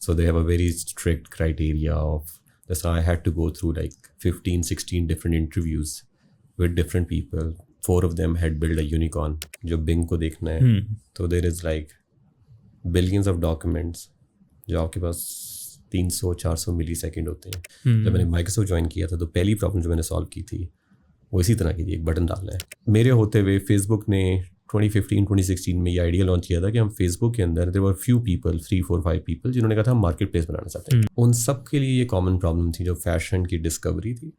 So they have a very strict criteria of this. I had to go through like 15, 16 different interviews with different people. 4 of them had built a unicorn जो Bing को देखना है. So there is like billions of documents जो आपके पास 300-400 मिली second होते हैं. जब मैंने माइक्रोसॉफ्ट ज्वाइन किया था तो पहली प्रॉब्लम जो मैंने सॉल्व की थी वो इसी तरह की थी, एक बटन डालना है. मेरे होते हुए फेसबुक ने 2015-2016 में ये आइडिया लॉन्च किया था कि हम फेसबुक के अंदर there were few people, 3-4-5 people जिन्होंने कहा था हम मार्केट प्लेस बनाना चाहते हैं. उन सब के लिए ये कॉमन प्रॉब्लम थी जो फैशन की डिस्कवरी थी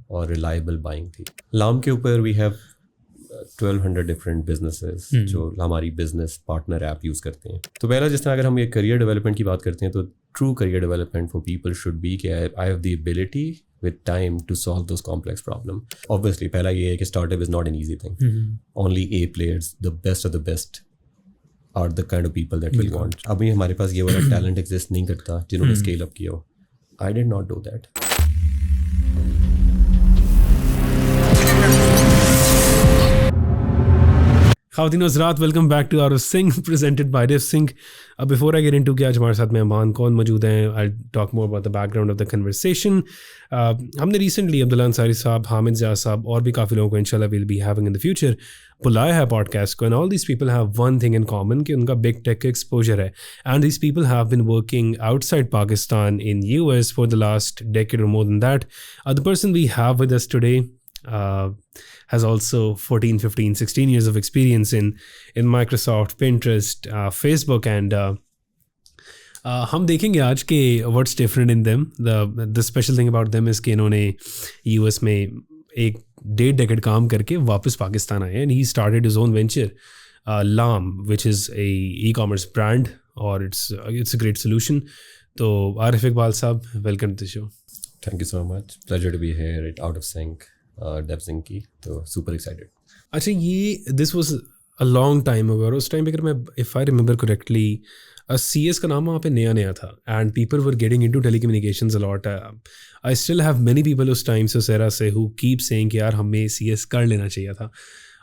और रिलायबल बाइंग थी. लाम के ऊपर वी हैव 1200 डिफरेंट बिजनेसेस जो हमारी बिजनेस पार्टनर ऐप यूज़ करते हैं. तो पहला जिस तरह अगर हम ये करियर डेवलपमेंट की बात करते हैं तो true career development for people should be कि I have the ability with time to solve those complex problems. Obviously, पहला ये है कि startup is not an easy thing. Only A players, the best of the best, are the kind of people that we want. अभी हमारे पास ये वाला talent exist नहीं करता जिन्होंने scale up किया हो. I did not do that. Khawateen wa Hazrat, welcome back to our Sing presented by Rev Singh. Before I get into कि आज हमारे साथ मेहमान कौन मौजूद हैं, I'll talk more about the background of the conversation. हमने recently अब्दुल्ला अंसारी साहब, हामिद ज़िया साहब और भी काफ़ी लोगों को इंशाल्लाह we'll be having in the future बुलाया है podcast को. And all these people have one thing in common कि उनका big tech exposure है. And these people have been working outside Pakistan in US for the last decade or more than that. The person we have with us today has also 14, 15, 16 years of experience in Microsoft, Pinterest, Facebook, and हम देखेंगे आज के what's different in them. The special thing about them is कि इन्होंने US में एक 1.5 decade काम करके वापस पाकिस्तान आए and he started his own venture, LAAM, which is a e-commerce brand, or it's a great solution. तो आरिफ इकबाल साहब, welcome to the show. Thank you so much. Pleasure to be here at Out of Sync. डेवसिंग की, तो super excited. अच्छा, ये this was a long time ago. उस time पे अगर मैं if I remember correctly CS का नाम वहाँ पे नया था and people were getting into telecommunications a lot. I still have many people उस टाइम से हु कीप सेइंग कि यार हमें CS कर लेना चाहिए था.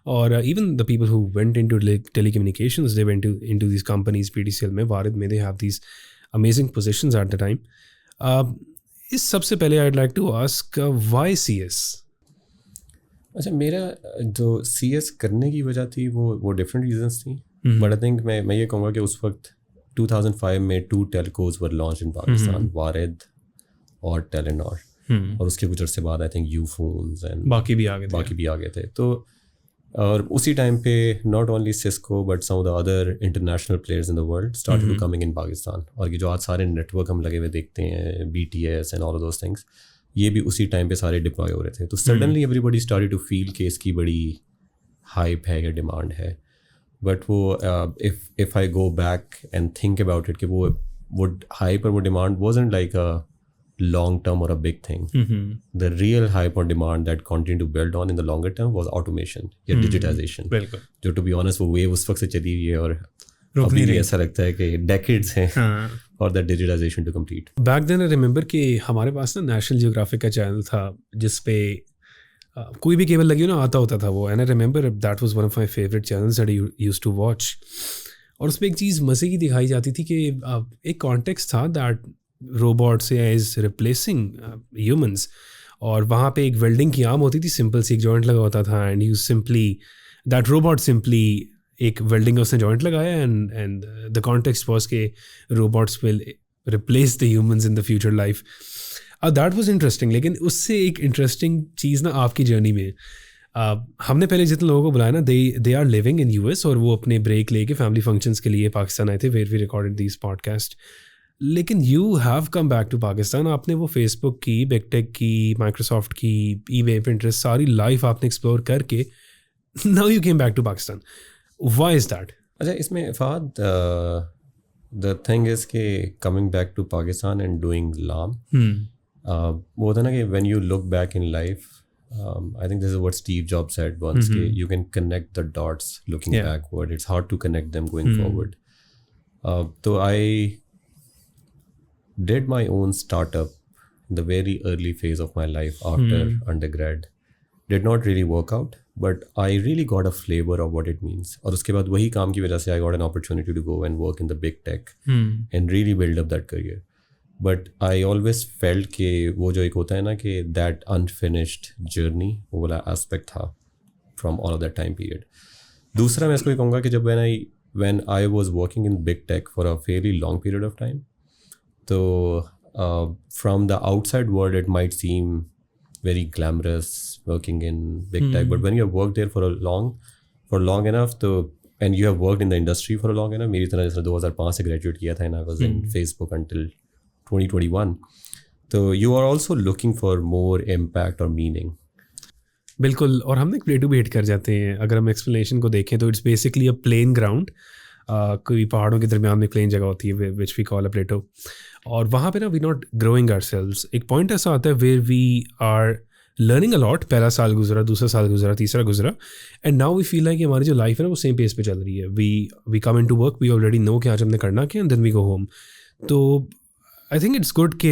और even the people who went into telecommunications they went into these companies, PTCL में, वारिद में, दे have these amazing positions at the time. इस सबसे पहले I would like to ask why CS? अच्छा, मेरा जो CS करने की वजह थी वो डिफरेंट रीजंस थी. बट आई थिंक मैं ये कहूँगा कि उस वक्त 2005 में 2 telcos were launch in Pakistan, Warid और टेलीनॉर. और उसके कुछ अर्से बाद आई थिंक यूफोन्स एंड बाकी भी आ गए थे. तो और उसी टाइम पे not only Cisco but some of the other international players in the world started to coming in Pakistan. और ये जो आज सारे नेटवर्क हम लगे हुए देखते हैं, BTS and all of those things, ये भी उसी टाइम पे सारे डिप्लॉय हो रहे थे. तो suddenly everybody started to feel कि इसकी बड़ी हाइप है या डिमांड है. बट वो if I go back and think about it कि वो हाइप और वो demand wasn't like a long term और a big thing. The real hype और demand that continue to build on in the longer term was automation या digitization, जो to be honest वो wave उस वक्त से चली हुई है और अभी भी ऐसा लगता है कि डेकेड्स हैं for that digitization to complete. Back then I remember कि हमारे पास ना नेशनल जियोग्राफिक का चैनल था जिस पे कोई भी केबल लगी हो ना आता होता था वो. And I remember that was one of my favorite channels that I used to watch. और उसमें एक चीज़ मज़े की दिखाई जाती थी कि एक कॉन्टेक्स्ट था that robots is replacing humans. और वहाँ पे एक वेल्डिंग की आर्म होती थी, सिंपल सी एक जॉइंट लगा होता था and you simply that robot simply एक वेल्डिंग का उसने जॉइंट लगाया एंड द कॉन्टेक्स्ट वाज के robots will replace the humans in the future life. That was interesting. लेकिन उससे एक इंटरेस्टिंग चीज़ ना आपकी जर्नी में हमने पहले जितने लोगों को बुलाया ना they are living in US और वो अपने ब्रेक लेके फैमिली फंक्शंस के लिए पाकिस्तान आए थे where we recorded this podcast. लेकिन you have come back to Pakistan. आपने वो फेसबुक की, बिग टेक की, माइक्रोसॉफ्ट की, eBay, Pinterest, सारी लाइफ आपने एक्सप्लोर करके now you came back to Pakistan. Why is that? अच्छा, इसमें फहद the thing is कि coming back to Pakistan and doing LAAM, वो होता है ना कि when you look back in life, I think this is what Steve Jobs said once, कि you can connect the dots looking backward. It's hard to connect them going forward. So I did my own startup in the very early phase of my life after undergrad. did not really work out, but I really got a flavor of what it means. और उसके बाद वही काम की वजह से I got an opportunity to go and work in the big tech and really build up that career. But I always felt कि वो जो एक होता है ना कि that unfinished journey, वो वाला aspect था from all of that time period. दूसरा मैं इसको ये कहूँगा कि जब when I was working in big tech for a fairly long period of time, so from the outside world it might seem very glamorous working in big tech, but when you have worked there for long enough, तो and you have worked in the industry for a long enough, मेरी तरह जैसे 2005 से graduate किया था and I was in Facebook until 2021, so you are also looking for more impact or meaning. बिल्कुल, और हम एक प्लेटो भी हिट कर जाते हैं. अगर हम एक्सप्लेनेशन को देखें तो it's basically a plain ground. कोई पहाड़ों के दरमियान में प्लेन जगह होती है विच वी कॉल अ प्लेटो, और वहाँ पे ना वी नॉट ग्रोइंग आवरसेल्व्स. एक पॉइंट ऐसा आता है where we are learning a lot. पहला साल गुजरा, दूसरा साल गुजरा, तीसरा गुजरा, and now we feel like कि हमारी जो लाइफ है ना वो सेम पेस पे चल रही है. We come in to work, we already know कि आज हमने करना क्या, and then we go home. तो I think it's good कि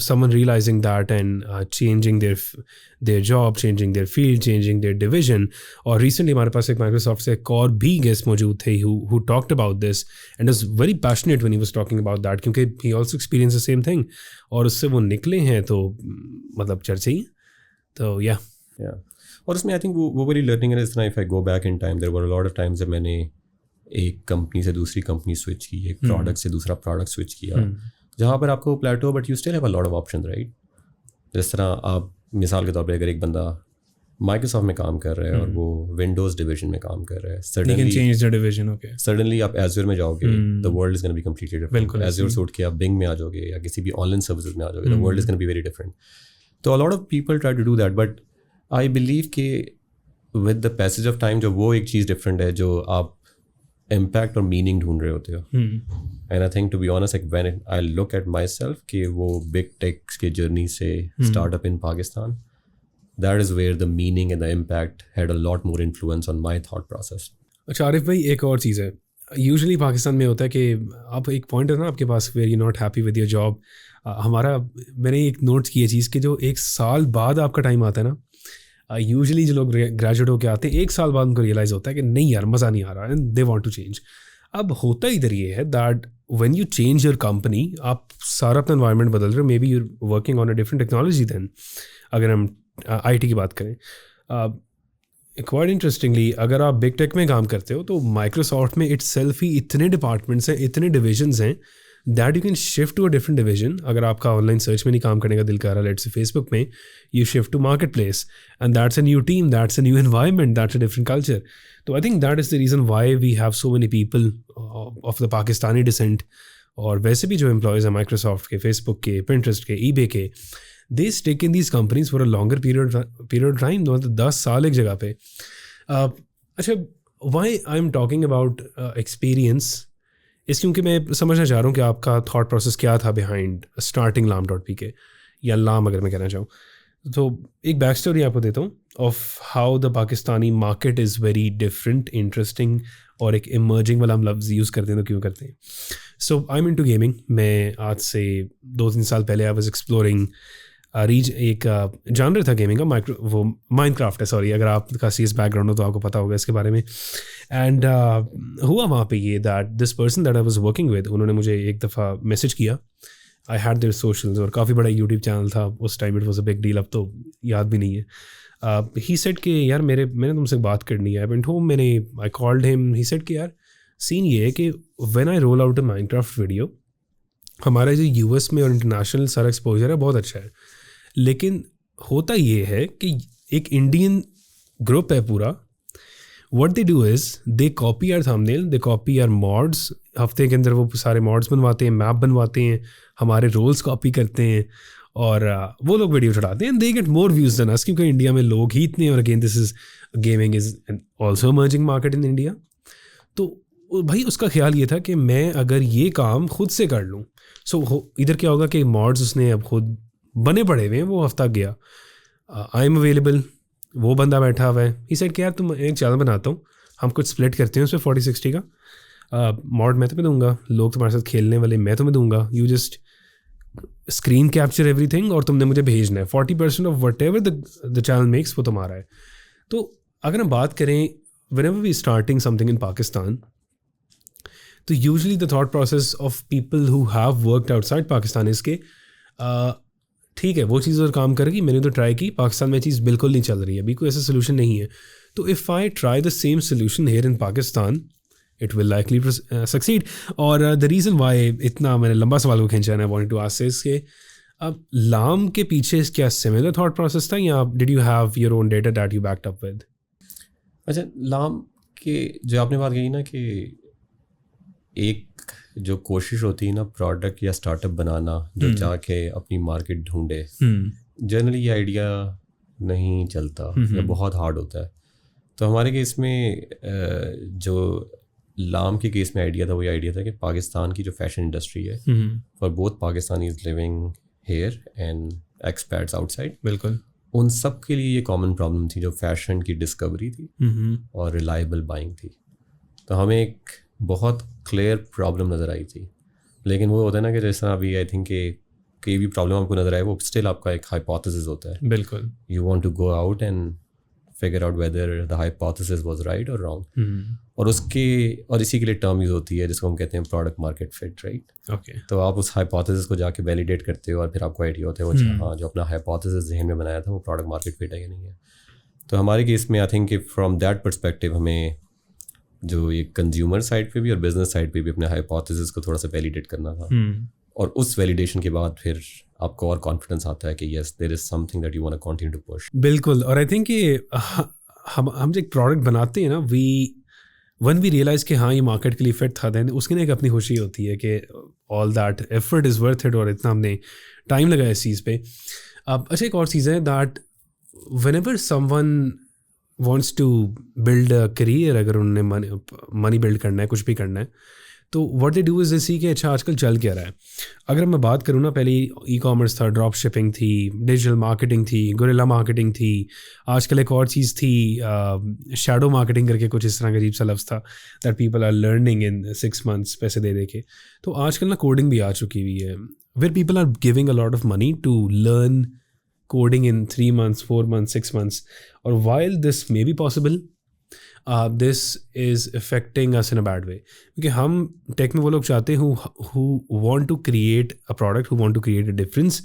someone realizing that and changing their job, changing their field, changing their division. और recently हमारे पास एक Microsoft से एक और भी guest मौजूद थे who talked about this and was very passionate when he was talking about that, क्योंकि he also experienced the same thing और उससे वो निकले हैं, तो मतलब चर्चा ही. तो yeah. और उसमें I think वो वाली learning है. इस तरह if I go back in time, there were a lot of times जब मैंने एक कंपनी से दूसरी कंपनी स्विच की, एक प्रोडक्ट से दूसरा प्रोडक्ट स्विच किया, जहाँ पर आपको plateau but you still have a lot of option, right. जिस तरह आप मिसाल के तौर पे अगर एक बंदा माइक्रोसॉफ्ट में काम कर रहा है और वो विंडोज़ डिवीजन में काम कर रहा है, सडनली आप एज़्योर में जाओगे, the world is gonna be completely different. Azure से उठ के आप बिंग में आ जाओगे या किसी भी ऑनलाइन सर्विसेज में आ जाओगे, the world is gonna be very different. तो a lot of people try to do that, but I believe कि with the passage of time जो वो एक चीज़ डिफरेंट है जो आप इम्पैक्ट और मीनिंग ढूंढ रहे होते हो. And I think to be honest like when I look at myself कि वो बिग टेक के जर्नी से startup in Pakistan, that is where the meaning and the impact had a lot more influence on my thought process. अच्छा आरिफ भाई, एक और चीज़ है, यूजुअली पाकिस्तान में होता है कि आप एक पॉइंट है ना आपके पास where you not happy with your job. मैंने एक नोट की है चीज़ कि जो एक साल बाद आपका टाइम आता है ना, यूजुअली जो लोग ग्रेजुएट होकर आते हैं एक साल बाद उनको रियलाइज़ होता है कि नहीं यार मज़ा नहीं आ रहा, and they want to change. अब होता इधर ये है that when you change your company, आप सारा अपना एनवायरनमेंट बदल रहे हो, maybe you're working on a different technology. Then अगर हम IT की बात करें, क्वाइट इंटरेस्टिंगली अगर आप बिग टेक में काम करते हो तो माइक्रोसॉफ्ट में इटसेल्फ ही इतने डिपार्टमेंट्स हैं, इतने डिविजन्स हैं that you can shift to a different division. अगर आपका ऑनलाइन सर्च में नहीं काम करने का दिल कर रहा, लेट्स से फेसबुक में, you shift to market place and that's a new team, that's a new environment, that's a different culture. तो I think that is the reason why we have so many people of the Pakistani descent, और वैसे भी जो employees हैं Microsoft के, Facebook के, Pinterest के, eBay के, they stick in these companies for a longer period time, मतलब 10 साल एक जगह पे. अच्छा, why I am talking about experience is, क्योंकि मैं समझना चाह रहा हूँ कि आपका थॉट प्रोसेस क्या था बिहाइंड स्टार्टिंग LAAM.pk या LAAM अगर मैं कहना चाहूँ. तो एक बैक स्टोरी आपको देता हूँ of how the Pakistani market is very different, interesting, और एक इमर्जिंग वाला हम लफ्ज़ यूज़ करते हैं तो क्यों करते हैं. सो आई एम इनटू गेमिंग. मैं आज से 2-3 साल पहले आई वाज एक्सप्लोरिंग एक जानवर था गेमिंग का, वो माइनक्राफ्ट है. सॉरी, अगर आपका CS बैकग्राउंड हो तो आपको पता होगा इसके बारे में. एंड हुआ वहाँ पे ये that this person that I was working with, उन्होंने मुझे एक दफ़ा मैसेज किया. आई हैड देयर सोशल्स, और काफ़ी बड़ा यूट्यूब चैनल था उस time, it was a big deal, अब तो याद भी नहीं है. ही सेड कि यार मैंने तुमसे बात करनी है. Went home, I called him. He said कि यार सीन ये है कि when I roll out a Minecraft video, हमारा जो US में और इंटरनेशनल सारा एक्सपोजर है बहुत अच्छा है, लेकिन होता ये है कि एक इंडियन ग्रुप है पूरा. What they do is they copy our thumbnail, they copy our mods. हफ्ते के अंदर वो सारे मॉड्स बनवाते हैं, मैप बनवाते हैं, हमारे रोल्स कॉपी करते हैं, और वो लोग वीडियो चढ़ाते हैं. They get more views than us, क्योंकि इंडिया में लोग ही इतने, और again this is gaming is also emerging market in India. तो भाई उसका ख्याल ये था कि मैं अगर ये काम खुद से कर लूँ, सो इधर क्या होगा कि मॉड्स उसने अब खुद बने पड़े हुए हैं, वो हफ्ता गया, आई एम अवेलेबल, वो बंदा बैठा हुआ है. ही सेड कि यार तुम एक चैनल बनाता हूँ, हम कुछ स्प्लिट करते हैं उसमें 40-60 का, मॉड मैं तुम्हें दूंगा, लोग तुम्हारे साथ खेलने वाले मैं तुम्हें दूंगा, you just screen capture everything और तुमने मुझे भेजना है. 40% of what ever the channel makes वो तुम्हारा है. तो अगर हम बात करें whenever we starting something in Pakistan, तो usually the thought process of people who have worked outside Pakistan इसके ठीक है वो चीज़ और काम करेगी, मैंने तो ट्राई की, पाकिस्तान में चीज़ बिल्कुल नहीं चल रही है, अभी कोई ऐसा सोल्यूशन नहीं है. तो if I try the same solution here in Pakistan it will likely succeed. और द रीज़न वाई इतना मैंने लंबा सवाल को खींचा है, I wanted to ask is के अब लाम के पीछे क्या सिमिलर थॉट प्रोसेस था या did you have your own data that you backed up with? अच्छा, लाम के जो आपने बात कही ना कि एक जो कोशिश होती है ना प्रोडक्ट या स्टार्टअप बनाना जो जाके अपनी मार्केट ढूंढे, जनरली ये आइडिया नहीं चलता या बहुत हार्ड होता है. तो हमारे केस में जो लाम के केस में आइडिया था वो ये आइडिया था कि पाकिस्तान की जो फैशन इंडस्ट्री है for both Pakistanis living here and expats outside, बिल्कुल उन सब के लिए ये कॉमन प्रॉब्लम थी जो फैशन की डिस्कवरी थी और रिलायबल बाइंग थी. तो हमें एक बहुत क्लियर प्रॉब्लम नज़र आई थी. लेकिन वो होता है ना कि जैसा अभी आई थिंक कि भी प्रॉब्लम आपको नज़र आए वो स्टिल आपका एक हाइपोथेसिस होता है. बिल्कुल. You want to go out and figure out whether the hypothesis was right और रॉन्ग. और इसी के लिए टर्म यूज़ होती है जिसको हम कहते हैं product market fit, right. Okay. तो आप उस हाइपोथेसिस को जाके वैलिडेट करते हो और फिर आपको आइडिया होता है वो हाँ जो अपना हाइपोथेसिस जहन में बनाया था वो प्रोडक्ट मार्केट फिट है या नहीं है. तो हमारे केस में आई थिंक कि फ्रॉम दैट पर्सपेक्टिव हमें जो ये कंज्यूमर साइड पे भी और बिजनेस साइड पे भी अपने हाइपोथेसिस को थोड़ा सा वैलिडेट करना था. और उस वैलिडेशन के बाद फिर आपको और कॉन्फिडेंस आता है कि yes there is something that you want to continue to push. बिल्कुल. और आई थिंक कि हम जो एक प्रोडक्ट बनाते हैं ना वन वी रियलाइज कि हाँ ये मार्केट के लिए फिट था, देन उसकी ना एक अपनी खुशी होती है कि all that effort is worth it और इतना हमने टाइम लगाया इस चीज़ पे. अब अच्छा एक और चीज़ है that whenever someone wants to build a career, अगर उन्होंने मनी बिल्ड करना है, कुछ भी करना है, तो what they do is they see कि अच्छा आजकल चल क्या रहा है. अगर मैं बात करूँ ना, पहले ई कॉमर्स था, ड्रॉप शिपिंग थी, डिजिटल मार्केटिंग थी, गुरिल्ला मार्केटिंग थी, आजकल एक और चीज़ थी शैडो मार्केटिंग करके कुछ इस तरह का अजीब सा लफ्ज़ था that people are learning in 6 months पैसे दे के. तो आजकल ना कोडिंग भी आ चुकी हुई है where people are giving a lot of money to learn coding in 3 months, 4 months, 6 months. Or while this may be possible, this is affecting us in a bad way. क्योंकि हम टेक में वो लोग चाहते हैं who want to create a product, who want to create a difference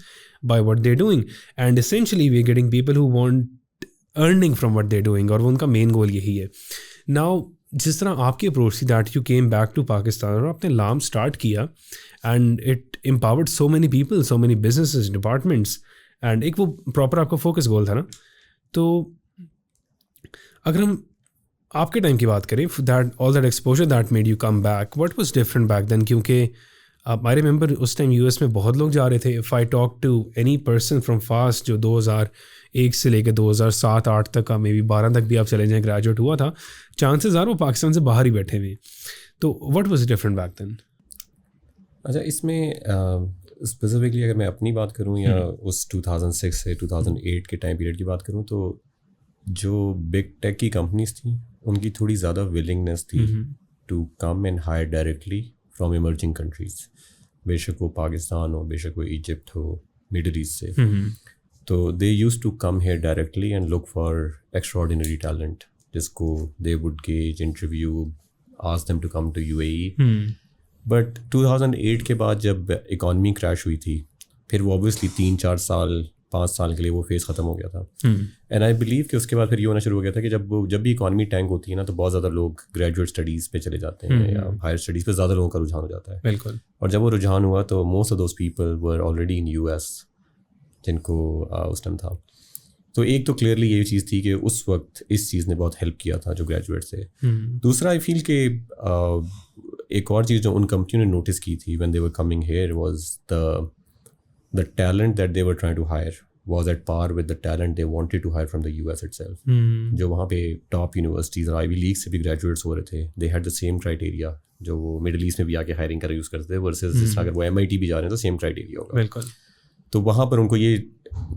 by what they're doing. And essentially we're getting people who want earning from what they're doing, और वो उनका मेन गोल यही है. Now जिस तरह आपकी approach थी that you came back to Pakistan और आपने लाम स्टार्ट किया and it empowered so many people, so many businesses, departments, and एक वो प्रॉपर आपका फोकस गोल था ना. तो अगर हम आपके टाइम की बात करें, that all that exposure that made you come back, what was different back then? क्योंकि आई रिमेंबर उस टाइम यूएस में बहुत लोग जा रहे थे. If I talk to any person from FAST जो 2001 से लेकर 2007-8 तक का, मे बी 12 तक भी आप चले जाएँ, ग्रेजुएट हुआ था, चांसेस आर वो पाकिस्तान से बाहर ही बैठे हुए. तो what was different back then? अच्छा, इसमें स्पेसिफिकली अगर मैं अपनी बात करूं या उस 2006 से 2008 के टाइम पीरियड की बात करूं, तो जो बिग टेक की कंपनीज थी उनकी थोड़ी ज़्यादा विलिंगनेस थी to come and hire directly from emerging countries, बेशक वो पाकिस्तान हो, बेशक वो इजिप्ट हो, मिडल ईस्ट से. तो they used to come here directly and look for extraordinary talent जिसको they would gauge, interview, ask them to come to UAE. But 2008 के बाद जब इकॉनमी क्रैश हुई थी, फिर वो ऑब्वियसली 3-4 साल 5 साल के लिए वो फेज़ ख़त्म हो गया था. एंड आई बिलीव कि उसके बाद फिर ये होना शुरू हो गया था कि जब भी इकॉनमी टैंक होती है ना, तो बहुत ज़्यादा लोग ग्रेजुएट स्टडीज़ पे चले जाते हैं या हायर स्टडीज़ पे ज़्यादा लोगों का रुझान हो जाता है. बिल्कुल. और जब वो रुझान हुआ तो most of those people were already in US जिनको उस टाइम था. तो एक तो क्लियरली ये चीज़ थी कि उस वक्त इस चीज़ ने बहुत हेल्प किया था जो ग्रेजुएट से. दूसरा आई फील कि एक और चीज़ जो उन कंपनियों ने नोटिस की थी when they were coming here was the talent that they were trying to hire was at par with the talent they wanted to hire from the US itself. जो वहाँ पे टॉप यूनिवर्सिटीज़ और Ivy League से भी graduates हो रहे थे, they had the same criteria जो वो मिडिल ईस्ट में भी आके हायरिंग कर यूज़ करते थे, वर्सेस जिस अगर वो MIT भी जा रहे हैं तो सेम क्राइटेरिया होगा. बिल्कुल. तो वहाँ पर उनको ये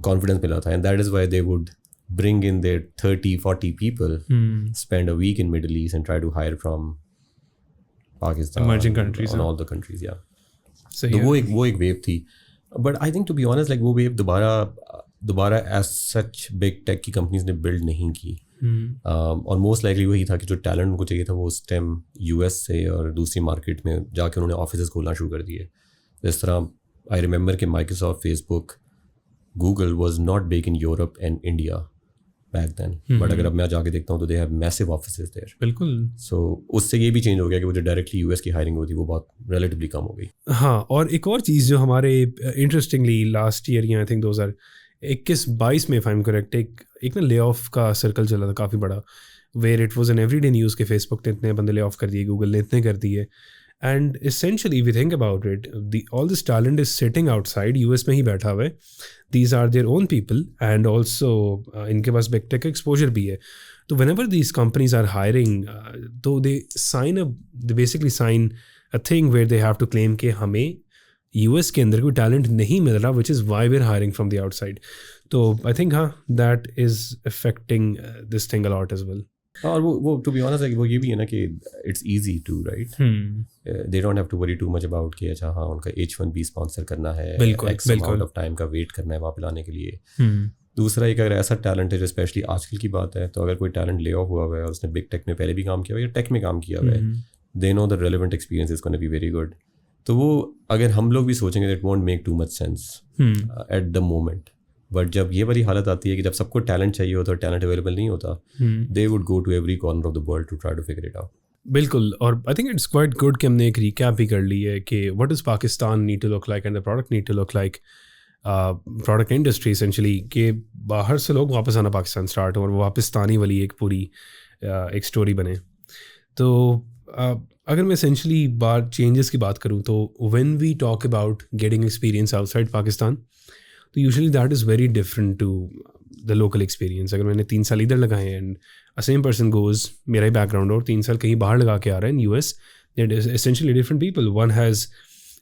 कॉन्फिडेंस मिला था, and that is why they would bring in their 30-40 people, spend a week in Middle East and try to hire from Pakistan, emerging countries, and all the countries. Yeah. So तो वो एक wave थी. But I think to be honest like वो wave दोबारा as such big tech की companies ने build नहीं की। और मोस्ट लाइकली वही था कि जो टैलेंट उनको चाहिए था वो उस टाइम यूएस से और दूसरी मार्केट में जाके उन्होंने ऑफिस खोलना शुरू कर दिए। जिस तरह आई रिमेंबर कि Microsoft, Facebook, Google was not big in Europe and India back then, but अगर अब मैं जाके देखता हूँ तो they have massive offices there. बिल्कुल। सो उससे ये भी चेंज हो गया कि वो जो डायरेक्टली यूएस की हायरिंग होती है वो बहुत रिलेटिवली कम हो गई। हाँ, और एक और चीज़ जो हमारे इंटरेस्टिंगली लास्ट ईयर या आई थिंक 2021-22 में इफ आई एम करेक्ट, एक ना ले ऑफ का सर्कल चला था काफ़ी बड़ा, where it was an everyday news के फेसबुक ने इतने बंदे ले ऑफ कर दिए, गूगल ने इतने कर दिए। And essentially we think about it, all this talent is sitting outside, US में ही बैठा हुआ है। These are their own people and also इनके पास बिग टेक एक्सपोजर भी है। तो whenever these companies are hiring, तो they basically sign a thing where they have to claim कि हमें यूएस के अंदर कोई टैलेंट नहीं मिल रहा, which is why we are hiring from the outside. तो आई थिंक हाँ, that is affecting this thing a lot as well. और वो टू बी ऑनेस्ट वो ये भी है ना कि it's easy to right, they don't have to worry too much about कि अच्छा हाँ उनका H1B स्पॉन्सर करना है, एक्स अमाउंट ऑफ टाइम का वेट करना है वहाँ पे लाने के लिए। दूसरा एक अगर ऐसा टैलेंट है जो स्पेशली आजकल की बात है, तो अगर कोई टैलेंट ले ऑफ हुआ हुआ है, उसने बिग टेक में पहले भी काम किया हुआ है या टेक में काम किया हुआ है, they know the relevant experience is gonna be very good. तो वो अगर हम लोग भी सोचेंगे that won't make too much sense at the moment, but जब ये वाली हालत आती है कि जब सबको टैलेंट चाहिए होता है और टैलेंट अवेलेबल नहीं होता, they would go to every corner of the world to try to figure it out. बिल्कुल, और I think it's quite good कि हमने एक रिकैप भी कर ली है कि what is Pakistan need to look like and the product need to look like, product industry essentially, कि बाहर से लोग वापस आना पाकिस्तान स्टार्ट हो और वो पाकिस्तानी वाली एक पूरी एक स्टोरी बने। तो अगर मैं एसेंशली चेंजेस की बात करूँ, तो when we talk about getting experience outside Pakistan, तो usually that is very different to the local experience. अगर मैंने 3 साल इधर लगाए and a same person goes, मेरा ही बैकग्राउंड और 3 साल कहीं बाहर लगा के आ रहा है in US, that is essentially different people. One has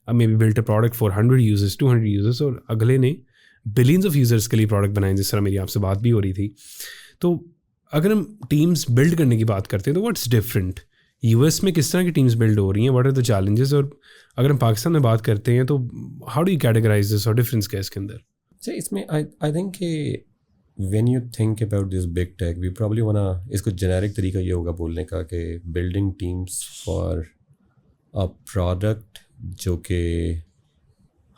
may be built a product for 100 users, 200 users, और अगले ने बिलियंस ऑफ यूजर्स के लिए प्रोडक्ट बनाए, जिस तरह मेरी आपसे बात भी हो रही थी। तो अगर हम टीम्स बिल्ड करने की बात करते हैं तो व्हाट्स डिफरेंट, यूएस में किस तरह की टीम्स बिल्ड हो रही हैं, व्हाट आर द चैलेंजेस, और अगर हम पाकिस्तान में बात करते हैं तो how do you categorise this और डिफरेंस क्या है इसके अंदर? इसमें आई थिंक कि when you think about this big tech, we probably wanna, इसको जेनेरिक तरीका ये होगा बोलने का कि building teams for a product जो कि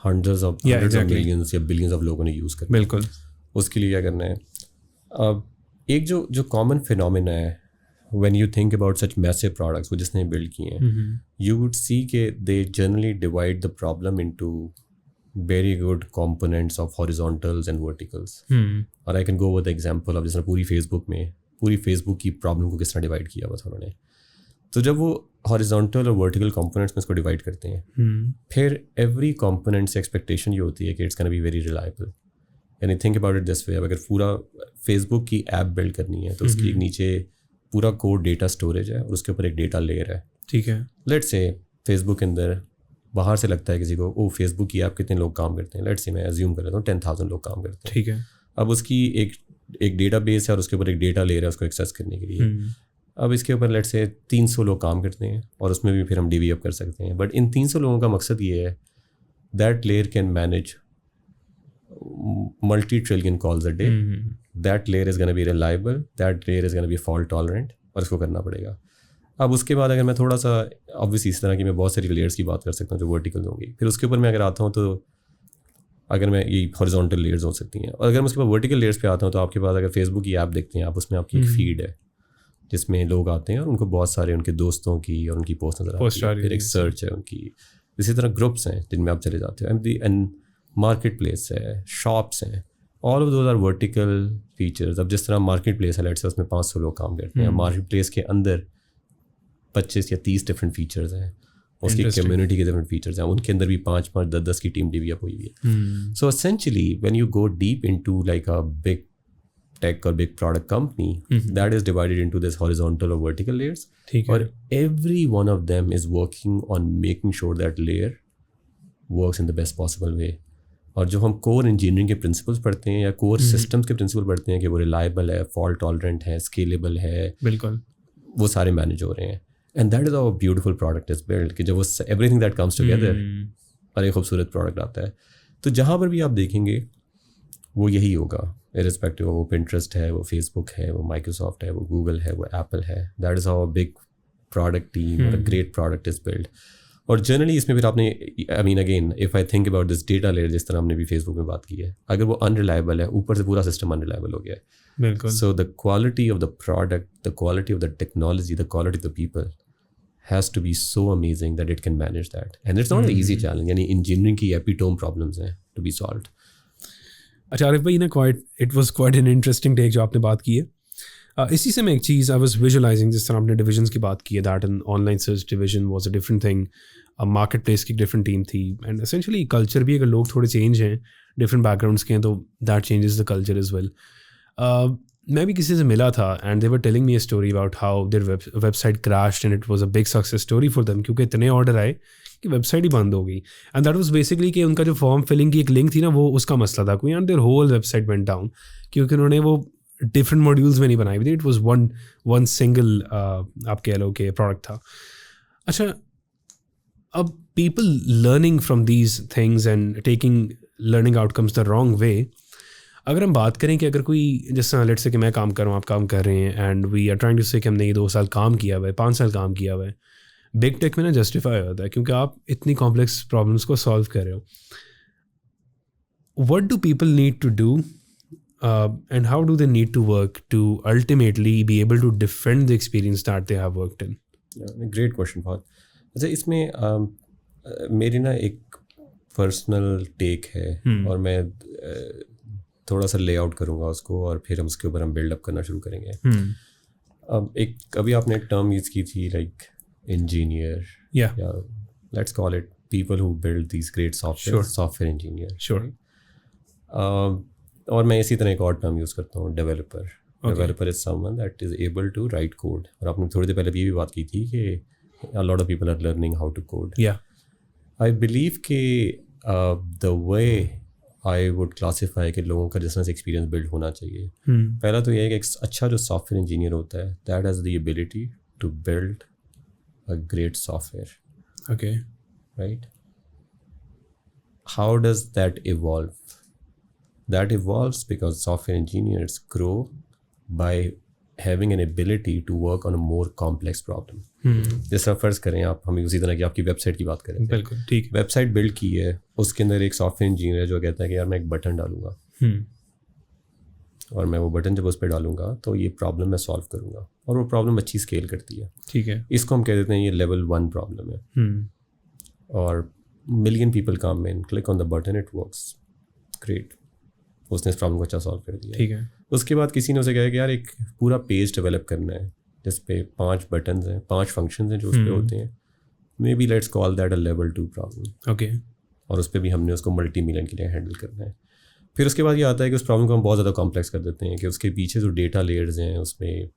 हंड्रेड्स ऑफ मिलियंस या बिलियंस ऑफ लोगों ने यूज़ करना। बिल्कुल, उसके लिए क्या करना है। अब एक जो कॉमन फिनोमेना है when you think about such massive products वो जिसने बिल्ड किए हैं, यू वुड सी के they generally divide the problem into very good components of horizontals and verticals. और I can go with the example of जिसने पूरी Facebook की problem को किस तरह डिवाइड किया हुआ था उन्होंने। तो जब वो हॉरिजॉन्टल और वर्टिकल कंपोनेंट्स में इसको डिवाइड करते हैं, फिर एवरी कंपोनेंट से एक्सपेक्टेशन ये होती है कि it's can be very reliable. यानी think about it this way, अगर पूरा फेसबुक की ऐप बिल्ड करनी है तो उसकी एक नीचे पूरा कोड डेटा स्टोरेज है और उसके ऊपर एक डेटा लेयर है। ठीक है, लेट्स से फेसबुक के अंदर बाहर से लगता है किसी को ओ फेसबुक की ऐप कितने लोग काम करते हैं, लेट्स से मैं अज्यूम कर लेता हूँ 10,000 लोग काम करते हैं। ठीक है, अब उसकी एक डेटा बेस है और उसके ऊपर एक डेटा लेयर है उसको एक्सेस करने के लिए। अब इसके ऊपर लेट्स से 300 लोग काम करते हैं और उसमें भी फिर हम डिवी अप कर सकते हैं, बट इन 300 लोगों का मकसद ये है that layer can manage multi trillion calls a day, that layer is gonna be reliable, that layer is gonna be fault tolerant, और इसको करना पड़ेगा। अब उसके बाद अगर मैं थोड़ा सा ऑब्वियसली इस तरह की मैं बहुत सारी लेयर्स की बात कर सकता हूँ जो वर्टिकल होंगी, फिर उसके ऊपर मैं अगर आता हूँ तो अगर मैं ये हॉरिजॉन्टल लेयर्स हो सकती हैं, और अगर मैं उसके बाद वर्टिकल लेयर्स पे आता हूँ तो आपके पास अगर फेसबुक की ऐप देखते हैं आप, उसमें आपकी एक फीड है जिसमें लोग आते हैं और उनको बहुत सारे उनके दोस्तों की और उनकी पोस्ट नजर आती है, फिर एक सर्च है उनकी, इसी तरह ग्रुप्स हैं जिनमें आप चले जाते हो, एंड मार्केट प्लेस है, शॉप्स हैं, all of those are vertical features. अब जिस तरह मार्केट प्लेस है लेट्स से उसमें 500 लोग काम करते हैं, मार्केट प्लेस के अंदर 25 या 30 डिफरेंट फीचर्स हैं, उसकी कम्युनिटी के डिफरेंट फीचर्स हैं, उनके अंदर भी 5-5, 10-10 की टीम डिवी अप हुई हुई है। So essentially when you go deep into like a big tech और big product company, that is divided into this horizontal और वर्टिकल लेयर्स, और every one of them is working on making sure that layer works in the best possible way. और जो हम core engineering के principles पढ़ते हैं या core systems के प्रिंसिपल पढ़ते हैं कि वो रिलायबल है, फॉल्ट टॉलरेंट है, स्केलेबल है, बिल्कुल वो सारे मैनेज हो रहे हैं। And that is how beautiful product is build कि जब वो एवरीथिंग दैट कम्स टुगेदर और एक खूबसूरत प्रोडक्ट आता है। तो जहाँ पर भी आप देखेंगे वो यही होगा, इरिस्पेक्टिव वो पिंटरेस्ट है, वो फेसबुक है, वो माइक्रोसॉफ्ट है, वो गूगल है, वो एप्पल है, that is how a big product team और a great product is build. और जनरली इसमें फिर आपने, I mean again if I think about this data layer, जिस तरह हमने भी फेसबुक में बात की है, अगर वो अनरिलायबल है, ऊपर से पूरा सिस्टम अनरिलायबल हो गया है. बिल्कुल. So the quality of the product, the quality of the technology, the quality of the people has to be so amazing that it can manage that. And it's not an easy challenge. यानी engineering की epitome problems हैं to be solved. अच्छा आरिफ भाई ना, it was quite an interesting take जो आपने बात की है. इसी से मैं एक चीज़ आई वाज विजुअलाइजिंग, जिस तरह आपने डिविजन्स की बात की है, that an online search division was a different thing, market place की डिफरेंट टीम थी, एंड एसेंशियली कल्चर भी, अगर लोग थोड़े चेंज हैं, डिफरेंट बैकग्राउंड्स के हैं, तो that changes the culture as well. मैं भी किसी से मिला था and they were telling me a story about how their website crashed and it was a big success story for them, क्योंकि इतने ऑर्डर आए कि वेबसाइट ही बंद हो गई. एंड दैट वाज बेसिकली कि उनका जो फॉर्म फिलिंग की एक लिंक थी ना, वो उसका मसला था कोई, and their whole website went down, क्योंकि उन्होंने वो डिफरेंट मॉड्यूल्स में नहीं बनाई हुई थी. इट वाज वन सिंगल आप कह लो कि प्रोडक्ट था. अच्छा, अब people learning from these things and taking learning outcomes the wrong way. अगर हम बात करें कि अगर कोई, जैसे लेट्स से कि मैं काम कर रहा हूँ, आप काम कर रहे हैं, and we are trying to say कि हमने ये 2 साल काम किया हुआ है, 5 साल काम किया हुआ है, बिग टेक में ना जस्टिफाई होता है, क्योंकि आप इतनी कॉम्प्लेक्स प्रॉब्लम्स को सॉल्व कर रहे हो. What do people need to do and how do they need to work to ultimately be able to defend the experience that they have worked in? Great question बहुत. अच्छा, इसमें मेरी ना एक पर्सनल टेक है, और मैं थोड़ा सा लेआउट करूँगा उसको, और फिर हम उसके ऊपर हम बिल्डअप करना शुरू करेंगे. अब अभी आपने एक टर्म यूज़ की थी, लाइक इंजीनियर, या let's call it people who build these great software engineer. Sure. और मैं इसी तरह एक और टर्म यूज़ करता हूँ, developer. Developer is someone that is able to write code. और आपने थोड़ी देर पहले भी बात की थी कि a lot of people are learning how to code. Yeah. I believe कि the way I would classify कि लोगों का जिस तरह से एक्सपीरियंस बिल्ड होना चाहिए, पहला तो यह है कि एक अच्छा जो सॉफ्टवेयर इंजीनियर होता है, that has the ability to build a great software. Okay. Right? How does that evolve? That evolves because software engineers grow by having an ability to work on a more complex problem. जिस तरह फर्ज करें आप, हम उसी तरह की आपकी वेबसाइट की बात करें. बिल्कुल ठीक. वेबसाइट बिल्ड की है, उसके अंदर एक सॉफ्टवेयर इंजीनियर है जो कहता है कि यार मैं एक बटन डालूंगा, और मैं वो बटन जब उस पर डालूंगा तो ये प्रॉब्लम मैं सॉल्व करूंगा, और वो प्रॉब्लम अच्छी स्केल करती है. ठीक है. इसको हम कह देते हैं ये लेवल 1 प्रॉब्लम है. और million people come in, click on the button, it works great, उसने इस प्रॉब्लम को अच्छा सॉल्व कर दिया. ठीक है. उसके बाद किसी ने उसे कहा कि यार एक पूरा पेज डेवलप करना है जिस पे 5 बटन्स हैं, 5 फंक्शंस हैं जो उस पर होते हैं, may be let's call that a level 2 problem. Okay. और उस पर भी हमने उसको मल्टी मिलियन के लिए हैंडल करना है. फिर उसके बाद ये आता है कि उस प्रॉब्लम को हम बहुत ज़्यादा कॉम्प्लेक्स कर देते हैं, कि उसके पीछे जो डेटा लेयर्स हैं उसमें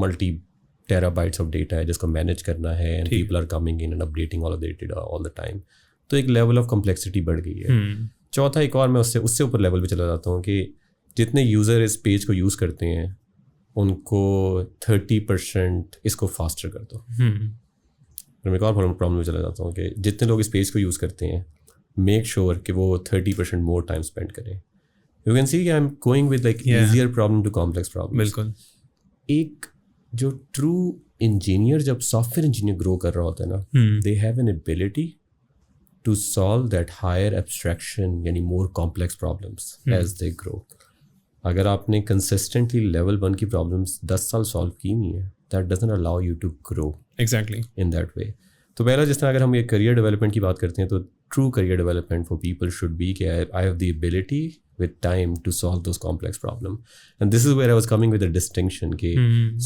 मल्टी टेराबाइट्स ऑफ डेटा है जिसको मैनेज करना है, and people are coming in and updating all of the data all the time. तो एक लेवल ऑफ कॉम्प्लेक्सिटी बढ़ गई है. चौथा एक और मैं उससे ऊपर लेवल पे चला जाता हूँ कि जितने यूज़र इस पेज को यूज़ करते हैं उनको 30% इसको फास्टर कर दो. मैं एक और प्रॉब्लम में चला जाता हूँ कि जितने लोग इस पेज को यूज़ करते हैं, मेक श्योर कि वो 30% मोर टाइम स्पेंड करें. यू कैन सी कि I am going with like easier problem to complex problem. बिल्कुल. एक जो ट्रू इंजीनियर, जब सॉफ्टवेयर इंजीनियर ग्रो कर रहा होता है ना, they have an ability to solve that higher abstraction, यानी more complex problems as they grow. अगर आपने consistently level 1 की problems 10 साल solve की नहीं है, that doesn't allow you to grow exactly in that way. तो पहला, जिस तरह अगर हम ये career development की बात करते हैं, तो true career development for people should be कि I have the ability with time to solve those complex problems. And this is where I was coming with a distinction कि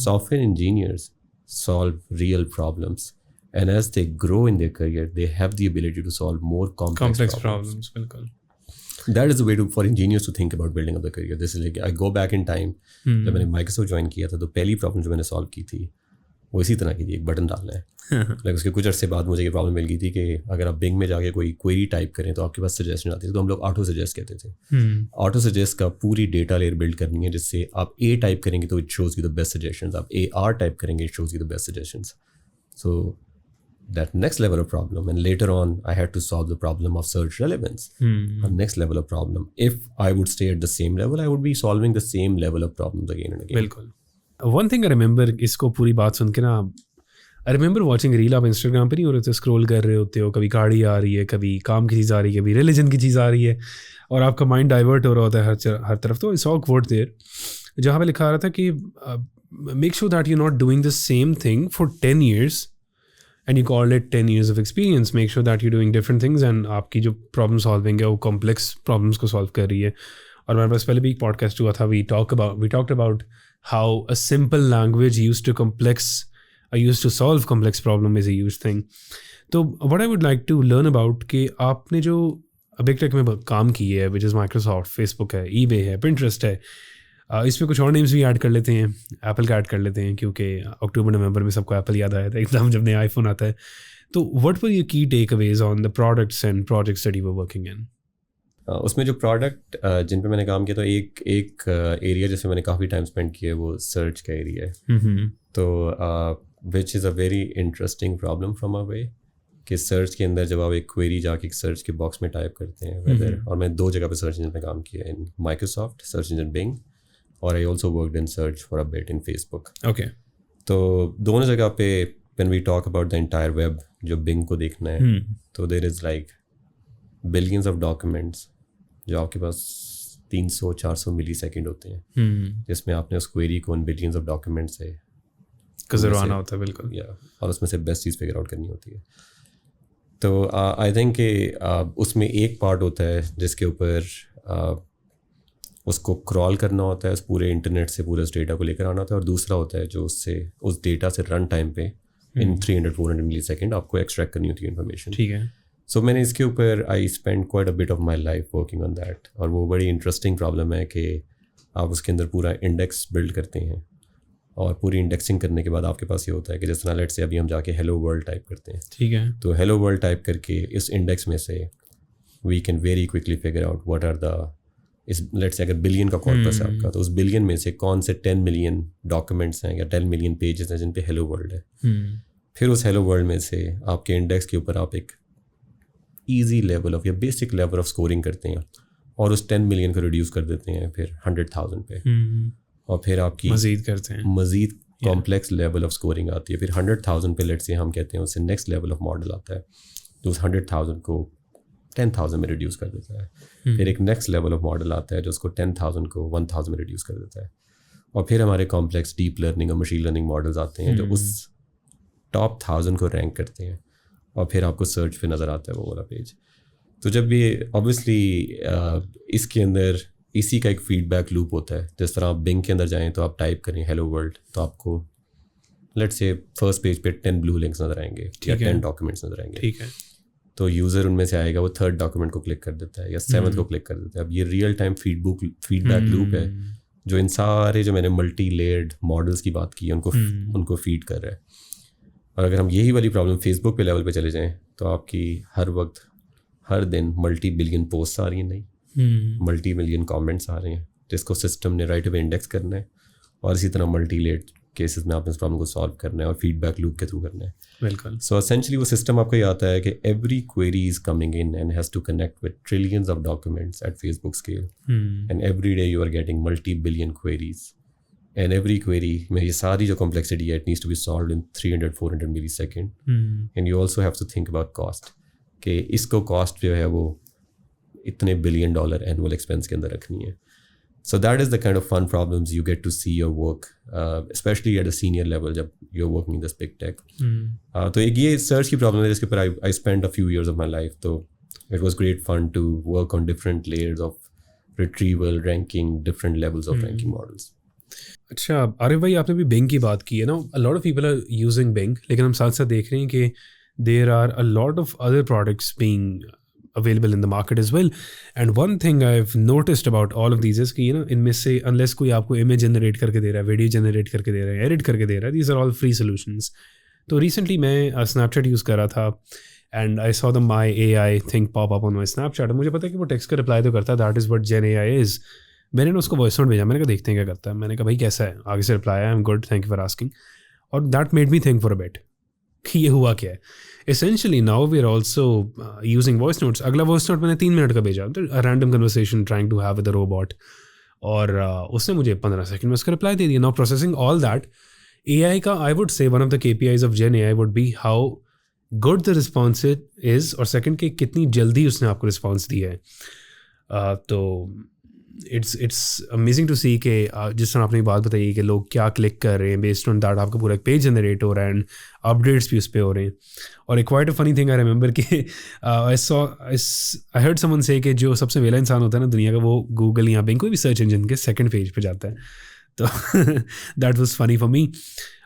software engineers solve real problems. And as they grow in their career, they have the ability to solve more complex problems. बिल्कुल. That is the way for engineers to think about building up the career. This is like, I go back in time. जब मैंने Microsoft join किया था, तो पहली problem जो मैंने solve की थी वो इसी तरह की थी, एक बटन डालना है. लाइक उसके कुछ अर्से बाद मुझे ये प्रॉब्लम मिल गई थी कि अगर आप बिंग में जाके कोई क्वेरी टाइप करें तो आपके पास सजेशन आती थी, तो हम लोग ऑटो सजेस्ट कहते थे. ऑटो सजेस्ट का पूरी डेटा लेयर बिल्ड करनी है, जिससे आप ए टाइप करेंगे तो it shows you the best suggestions, आप AR टाइप करेंगे it shows you the best suggestions. So that next level of problem, and later on I had to solve the problem of search relevance, a next level of problem. If I would stay at the same level, I would be solving the same level of problems again and again. बिल्कुल. One thing I remember, इसको पूरी बात सुन के ना, I remember watching reel, आप Instagram पे नहीं हो रहे थे, स्क्रॉल कर रहे होते हो, कभी गाड़ी आ रही है, कभी काम की चीज़ आ रही है, कभी रिलीजन की चीज़ आ रही है, और आपका माइंड डाइवर्ट हो रहा होता है हर तरफ. तो इट्स ऑल क्वोट देयर जहाँ पे लिखा रहा था कि make sure that you not doing the same thing for 10 years and you call it 10 years of experience. Make sure that you're doing different things and आपकी जो problem solving है वो complex problems को solve कर रही है. और हमारे पास पहले भी एक podcast हुआ था, we talked about how a simple language used to solve complex problem is a huge thing. तो what I would like to learn about कि आपने जो Big Tech में काम की है, which is Microsoft, Facebook है, eBay है, Pinterest है, इसमें कुछ और नेम्स भी ऐड कर लेते हैं, एप्पल का ऐड कर लेते हैं, क्योंकि अक्टूबर नवंबर में सबको एप्पल याद आया था एकदम जब नया आईफोन आता है. तो what were your key takeaways on the products and projects that you were working in? उसमें जो प्रोडक्ट जिन पे मैंने काम किया, तो एक एरिया जिसमें मैंने काफ़ी टाइम स्पेंड किया वो सर्च का एरिया है. तो which is a very interesting problem from a way कि सर्च के अंदर जब आप एक क्वेरी जाके सर्च के बॉक्स में टाइप करते हैं वेदर, और मैं 2 जगह पे सर्च इंजन पे काम किया, in Microsoft search engine Bing, और I also worked in search for a bit in Facebook. Okay. तो दोनों जगह पे when we talk about the entire web, जो बिंग को देखना है, तो there is like billions of documents जो आपके पास 300-400 मिली सेकेंड होते हैं, जिसमें आपने उस क्वेरी को उन बिलियंस ऑफ डॉक्यूमेंट से गुजरवाना होता है. बिल्कुल. और उसमें से बेस्ट चीज़ फिगर आउट करनी होती है. तो आई थिंक कि उसमें एक पार्ट होता है जिसके ऊपर उसको क्रॉल करना होता है, उस पूरे इंटरनेट से पूरे उस डेटा को लेकर आना होता है, और दूसरा होता है जो उससे उस डेटा से रन टाइम पे इन 300-400 मिली सेकेंड आपको एक्सट्रैक्ट करनी होती है इन्फॉर्मेशन. ठीक है. सो मैंने इसके ऊपर I spend quite a bit of my life working on that. और वो बड़ी इंटरेस्टिंग प्रॉब्लम है कि आप उसके अंदर पूरा इंडेक्स बिल्ड करते हैं, और पूरी इंडेक्सिंग करने के बाद आपके पास ये होता है कि जिस तरह लेट से अभी हम जाके हेलो वर्ल्ड टाइप करते हैं. ठीक है. तो हेलो वर्ल्ड टाइप करके इस इंडेक्स में से we can very quickly figure out what are the, इस लेट्स से अगर बिलियन का कॉर्पस है आपका, तो उस बिलियन में से कौन से 10 मिलियन डॉक्यूमेंट्स हैं या 10 मिलियन पेजेस हैं जिन पे हेलो वर्ल्ड है. फिर उस हेलो वर्ल्ड में से आपके इंडेक्स के ऊपर आप एक ईजी लेवल ऑफ या बेसिक लेवल ऑफ स्कोरिंग करते हैं, और उस 10 मिलियन को रिड्यूस कर देते हैं फिर 100,000 पे, और फिर आपकी मज़ीद कॉम्प्लेक्स लेवल ऑफ स्कोरिंग आती है. फिर 100,000 पे लेट्स से हम कहते हैं उससे नेक्स्ट लेवल ऑफ मॉडल आता है, तो उस 100,000 को 10,000 में रिड्यूस कर देता है. फिर एक नेक्स्ट लेवल ऑफ मॉडल आता है जो उसको 10,000 को 1,000 में रिड्यूस कर देता है. और फिर हमारे कॉम्प्लेक्स डीप लर्निंग और मशीन लर्निंग मॉडल्स आते हैं जो उस टॉप 1000 को रैंक करते हैं, और फिर आपको सर्च पे नज़र आता है वो वाला पेज. तो जब भी ऑब्वियसली इसके अंदर इसी का एक फीडबैक लूप होता है. जिस तरह आप बिंग के अंदर जाएँ तो आप टाइप करें हेलो वर्ल्ड, तो आपको लेट्स से फर्स्ट पेज पे 10 ब्लू लिंक्स नज़र आएंगे या 10 डॉक्यूमेंट्स नज़र आएंगे. ठीक है. तो यूज़र उनमें से आएगा, वो 3rd डॉक्यूमेंट को क्लिक कर देता है या 7th को क्लिक कर देता है. अब ये रियल टाइम फीडबैक लूप है जो इन सारे जो मैंने मल्टी लेयर्ड मॉडल्स की बात की उनको फीड कर रहा है. और अगर हम यही वाली प्रॉब्लम फेसबुक पे लेवल पे चले जाएं तो आपकी हर वक्त हर दिन मल्टी बिलियन पोस्ट आ रही हैं, नहीं मल्टी मिलियन कमेंट्स आ रहे हैं, जिसको सिस्टम ने राइट अवे इंडेक्स करना है, और इसी तरह मल्टी लेयर्ड केसेस में आपने इस प्रॉब्लम को सॉल्व करना है और फीडबैक लूप के थ्रू करना है. बिल्कुल. सो एसेंशियली वो सिस्टम आपको ये आता है कि every query is coming in and has to connect with trillions of documents at Facebook scale, and every day you are getting multi billion queries, and every query में ये सारी जो कॉम्प्लेक्सिटी है it needs to be solved in 300-400 millisecond. And you also have to think about cost, कि इसको cost जो है वो इतने $1 बिलियन एनुअल एक्सपेंस के अंदर रखनी है. So that is the kind of fun problems you get to see your work, especially at a senior level जब you're working in this big tech. तो एक ये search की problem है जिसके ऊपर I spent a few years of my life. तो it was great fun to work on different layers of retrieval, ranking, different levels of ranking models. अच्छा आरिफ भाई, आपने भी Bing की बात की है ना. A lot of people are using Bing, लेकिन हम साथ साथ देख रहे हैं कि there are a lot of other products being available in the market as well. And one thing I've noticed about all of these is कि इनमें से unless कोई आपको image generate करके दे रहा है, video generate करके दे रहा है, edit करके दे रहा है, these are all free solutions. तो recently मैं Snapchat use कर रहा था and I saw the My AI thing pop up on my Snapchat. मुझे पता है कि वो text का reply तो करता है, that is what Gen AI is. मैंने उसको voice note भेजा, मैंने कहा देखते हैं क्या करता है. मैंने कहा भाई कैसा है, आगे से reply है, I'm good, thank you for asking. और that made me think for a bit कि ये हुआ क्या है. Essentially now we're also using voice notes. अगला voice note मैंने 3 मिनट का भेजा, a random conversation trying to have with a robot, और उसने मुझे 15 सेकंड में उसका रिप्लाई दे दिया. Now processing all that, AI का I would say one of the KPIs of Gen AI would be how good the response is, और second कि कितनी जल्दी उसने आपको response दिया है. तो it's amazing to see कि जिस तरह आपने बात बताई कि लोग क्या क्लिक कर रहे हैं, बेस्ड ऑन दैट आपका पूरा एक पेज जनरेट हो रहा है एंड अपडेट्स भी उस पर हो रहे हैं. और एक quite a funny thing I remember कि आई हर्ड समवन से कि जो सबसे वेला इंसान होता है ना दुनिया का, वो गूगल या बिंग कोई भी सर्च इंजन के सेकंड पेज पे जाता है. तो that was funny for me.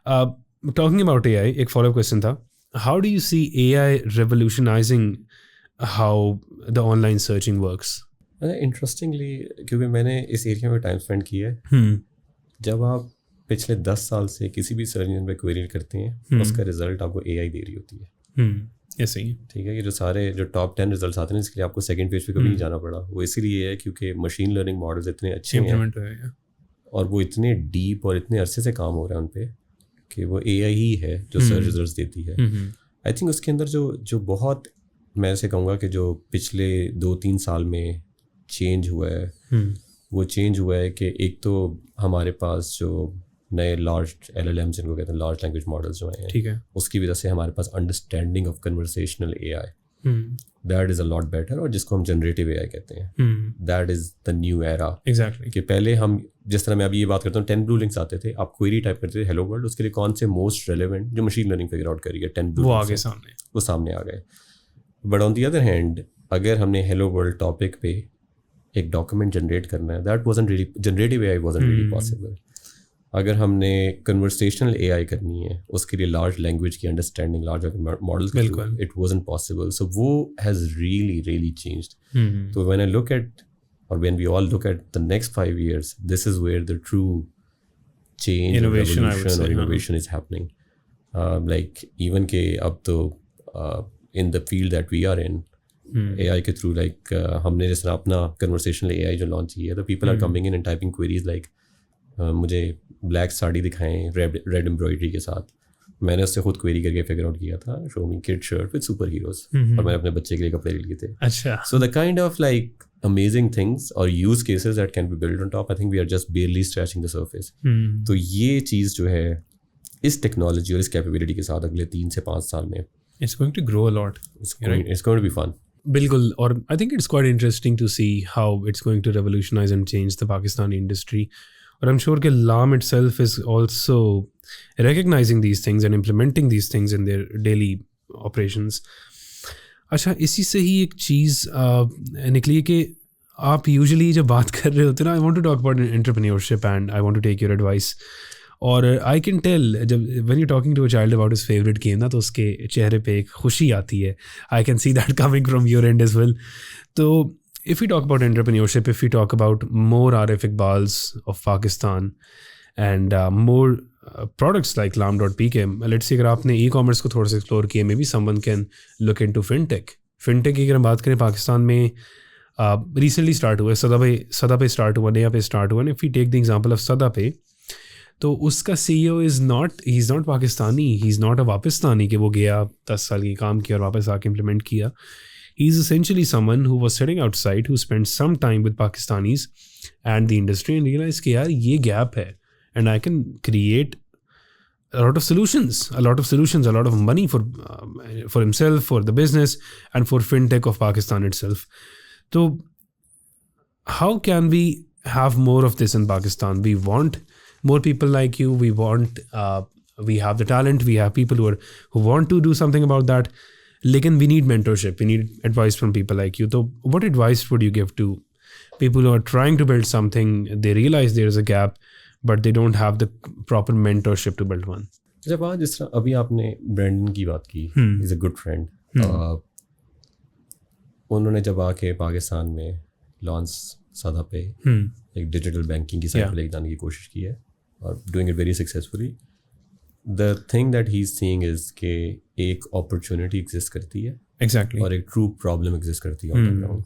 Talking about AI, एक फॉलोअप क्वेश्चन था, how do you see AI revolutionizing how the online searching works? Interestingly, क्योंकि मैंने इस एरिया में टाइम स्पेंड किया है, जब आप पिछले 10 साल से किसी भी सर्च इंजन पे क्वेरी करते हैं, उसका रिजल्ट आपको AI दे रही होती है. ऐसे ही ठीक है. ये जो टॉप 10 रिजल्ट्स आते हैं, इसके लिए आपको सेकंड पेज पे कभी नहीं जाना पड़ा. वो इसीलिए है क्योंकि मशीन लर्निंग मॉडल्स इतने अच्छे हैं और वो इतने डीप और इतने अरसे से काम हो रहा है उन पे कि वो AI ही है जो सर्च रिजल्ट्स देती है. आई थिंक उसके अंदर जो बहुत, मैं ऐसे कहूँगा कि जो पिछले 2-3 साल में चेंज हुआ है, वो चेंज हुआ है कि एक तो हमारे पास जो नए लार्ज LLM जिनको कहते हैं, लार्ज लैंग्वेज मॉडल्स जो हैं, ठीक है, उसकी वजह से हमारे पास understanding of conversational AI that is a lot better, और जिसको हम जनरेटिव AI कहते हैं, that is the new era. Exactly. कि पहले हम, जिस तरह मैं अभी ये बात करता हूँ, 10 ब्लू लिंक्स आते थे, आप क्वेरी टाइप करते थे हेलो वर्ल्ड, उसके लिए कौन से मोस्ट रेलेवेंट जो मशीन लर्निंग फिगर आउट करी है 10 ब्लू, वो सामने आ गए. But on the other hand, अगर हमने हेलो वर्ल्ड टॉपिक पे एक डॉक्यूमेंट जनरेट करना है, that wasn't really, generative AI wasn't really possible. अगर हमने कन्वर्सेशनल AI करनी है, उसके लिए लार्ज लैंग्वेज की understanding, large models, it wasn't possible. So वो हैज़ रियली चेंज्ड. तो व्हेन आई लुक एट, और when we all look at the next 5 years, this is where the true change, innovation is happening. Like even के अब तो in the field that we are in, AI के through, like हमने जिस तरह अपना conversational AI जो launch किया है, the people are coming in and typing queries like मुझे ब्लैक साड़ी दिखाएं रेड एम्ब्रॉयडरी के साथ. मैंने उससे खुद क्वेरी करके फिगर आउट किया था, show me kid shirt with super heroes, और मैंने अपने बच्चे के लिए कपड़े लिए थे. अच्छा. So the kind of like amazing things और use cases that can be build on top, I think we are just barely scratching the surface. तो ये चीज़ जो है इस टेक्नोलॉजी और इस कैपेबिलिटी के साथ अगले 3 से 5 साल में it's going to grow a lot. It's going to be fun. बिल्कुल. और I think it's quite interesting to see how it's going to revolutionise and change the Pakistani industry. और I'm sure कि LAAM itself is also recognizing these things and implementing these things in their daily operations. अच्छा, इसी से ही एक चीज़ निकली कि आप usually जब बात कर रहे होते हैं ना, I want to talk about entrepreneurship and I want to take your advice. और आई कैन टेल जब when you talking to a child about his favourite game ना, तो उसके चेहरे पे एक खुशी आती है. I can see that coming from your end as well. तो if we talk about entrepreneurship, if we talk about more Arif Iqbals of Pakistan and more products like LAAM.pk, let's say अगर आपने e-commerce को थोड़ा सा explore किया, maybe someone can look into fintech की अगर हम बात करें पाकिस्तान में रिसेंटली स्टार्ट हुआ है, सदा पे स्टार्ट हुआ, नया पे स्टार्ट हुआ. If we take the example of SadaPay, तो उसका CEO is not Pakistani, he is not a वापिस्तानी कि वो गया 10 साल की काम किया और वापस आके इम्प्लीमेंट किया. He's essentially someone who was sitting outside, who spent some time with Pakistanis and the industry and realized कि यार ये gap है and I can create a lot of solutions, a lot of money for himself, for the business and for fintech of Pakistan itself. So how can we have more of this in Pakistan? We want more people like you. We have the talent. We have people who want to do something about that. Lekin we need mentorship, we need advice from people like you. So what advice would you give to people who are trying to build something, they realize there is a gap but they don't have the proper mentorship to build one? जब आज जिस तरह अभी आपने Brendon की बात की, is a good friend. उन्होंने जब आके पाकिस्तान में लॉन्च सदा पे एक डिजिटल बैंकिंग की साइट लेके जाने की कोशिश की है और doing it very successfully. The thing that he is seeing is के एक अपॉर्चुनिटी एग्जिस्ट करती है, एग्जैक्टली, और एक ट्रू प्रॉब्लम एग्जिस्ट करती है ऑन द ग्राउंड.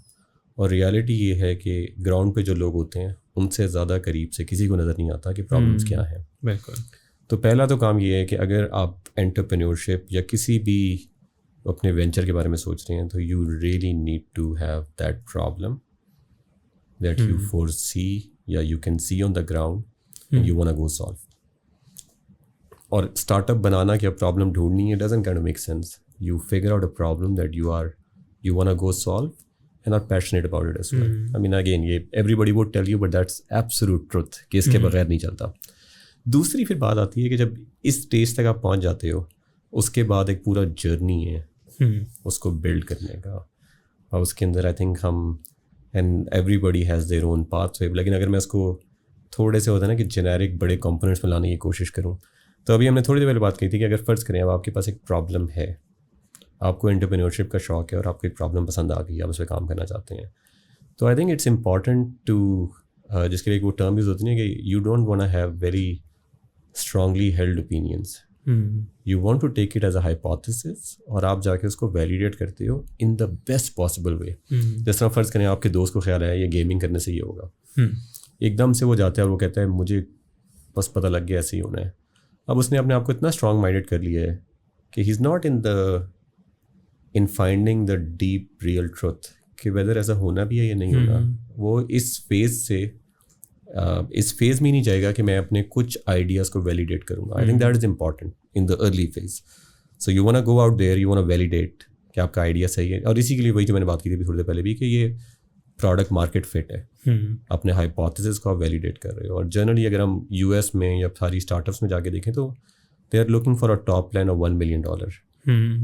और रियलिटी ये है कि ग्राउंड पे जो लोग होते हैं उनसे ज़्यादा करीब से किसी को नज़र नहीं आता कि प्रॉब्लम्स क्या हैं. बिल्कुल. तो पहला तो काम ये है कि अगर आप एंटरप्रेन्योरशिप या किसी भी अपने वेंचर के बारे में सोच रहे हैं तो you really need to have that problem that you foresee या you can see on the ground and you want to go solve. और स्टार्टअप बनाना क्या प्रॉब्लम ढूंढनी है doesn't kind of make sense. You figure out a problem that you want to go solve and are passionate about it as well. I mean, again, ये everybody would tell you, but that's absolute truth कि इसके बगैर नहीं चलता. दूसरी फिर बात आती है कि जब इस स्टेज तक आप पहुंच जाते हो उसके बाद एक पूरा जर्नी है उसको बिल्ड करने का, और उसके अंदर आई थिंक हम and everybody has their own pathway. लेकिन अगर मैं उसको थोड़े से होता है ना कि जेनेरिक बड़े कंपोनेंट्स में लाने की कोशिश करूँ, तो अभी हमने थोड़ी देर पहले बात की थी कि अगर फ़र्ज़ करें अब आपके पास एक प्रॉब्लम है, आपको एंटरप्रेन्योरशिप का शौक है और आपको एक प्रॉब्लम पसंद आ गई, आप उस पर काम करना चाहते हैं, तो I think it's important to जिसके लिए वो टर्म यूज़ होती है कि you don't want to have very strongly held opinions, you want to take it as a hypothesis और आप जाके उसको वैलिडेट करते हो in the best possible way. जिस तरह फ़र्ज़ करें आपके दोस्त को ख्याल है ये गेमिंग करने से ये होगा, एकदम से वो जाता है और वो कहता है मुझे बस पता लग गया ऐसे ही होना है. अब उसने अपने आप को इतना स्ट्रॉन्ग माइंडेड कर लिया है कि ही is not in finding the deep real truth कि वेदर ऐसा होना भी है या नहीं होना. वो इस फेज़ में ही नहीं जाएगा कि मैं अपने कुछ आइडियाज़ को वैलिडेट करूँगा. I think that is important in the early phase. So you want to go out there, you want to validate कि आपका आइडिया सही है. और इसी के लिए वही जो मैंने बात की थी थोड़ी देर पहले भी कि ये प्रोडक्ट मार्केट फिट है, अपने हाइपोथेसिस को आप वैलिडेट कर रहे हो. और जनरली अगर हम यूएस में या सारी स्टार्टअप्स में जाके देखें तो they are looking for a top line of $1 million,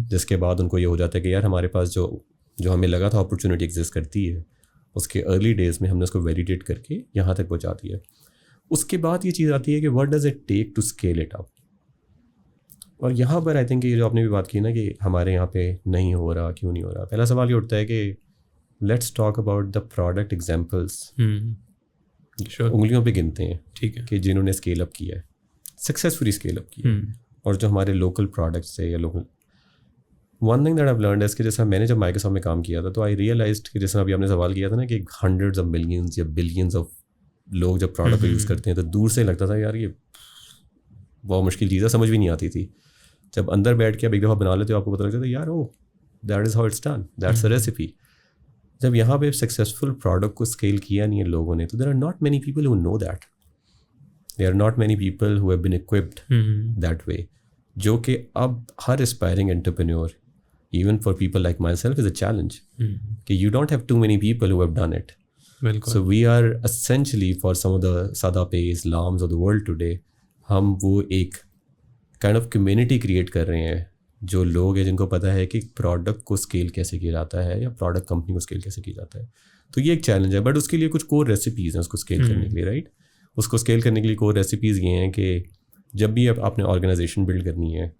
जिसके बाद उनको ये हो जाता है कि यार हमारे पास जो हमें लगा था अपॉर्चुनिटी एग्जिस्ट करती है, उसके अर्ली डेज़ में हमने उसको वैलिडेट करके यहाँ तक पहुँचा दिया. उसके बाद ये चीज़ आती है कि what does it take to scale it up. और यहाँ पर आई थिंक ये जो आपने भी बात की ना कि हमारे यहाँ पे नहीं हो रहा, क्यों नहीं हो रहा, पहला सवाल ये उठता है कि let's talk about the product examples. उंगलियों पे गिनते हैं, ठीक है, कि जिन्होंने स्केल अप किया है, सक्सेसफुली स्केल अप किया है. और जो हमारे लोकल प्रोडक्ट्स है या local, one thing that I have learned है कि जैसा मैंने जब माइक्रोसॉफ्ट में काम किया था तो आई रियलाइज्ड कि जैसा अभी आपने सवाल किया था ना कि हंड्रेड्स ऑफ मिलियंस या बिलियंस ऑफ लोग जब प्रोडक्ट को यूज़ करते हैं तो दूर से लगता था यार ये बहुत मुश्किल चीज़ है, समझ भी नहीं आती थी. जब अंदर बैठ के आप एक दफ़ा बना लेते हो आपको पता लगता था यार oh that is how it's done, that's a recipe. जब यहाँ पे सक्सेसफुल प्रोडक्ट को स्केल किया नहीं है लोगों ने तो there are not many people who know that, there are not many people who have been equipped that way. जो कि अब हर aspiring entrepreneur, even for people like myself, is a challenge. कि you don't have too many people who have done it. So we are essentially, for some of the Sadapays, LAAMs of the world today, हम वो एक kind of community create कर रहे हैं जो लोग हैं जिनको पता है कि प्रोडक्ट को स्केल कैसे किया जाता है या प्रोडक्ट कंपनी को स्केल कैसे किया जाता है. तो ये एक चैलेंज है, बट उसके लिए कुछ कोर रेसिपीज़ हैं उसको स्केल करने के लिए, राइट. उसको स्केल करने के लिए कोर रेसिपीज़ ये हैं कि जब भी आपने ऑर्गेनाइजेशन बिल्ड करनी है,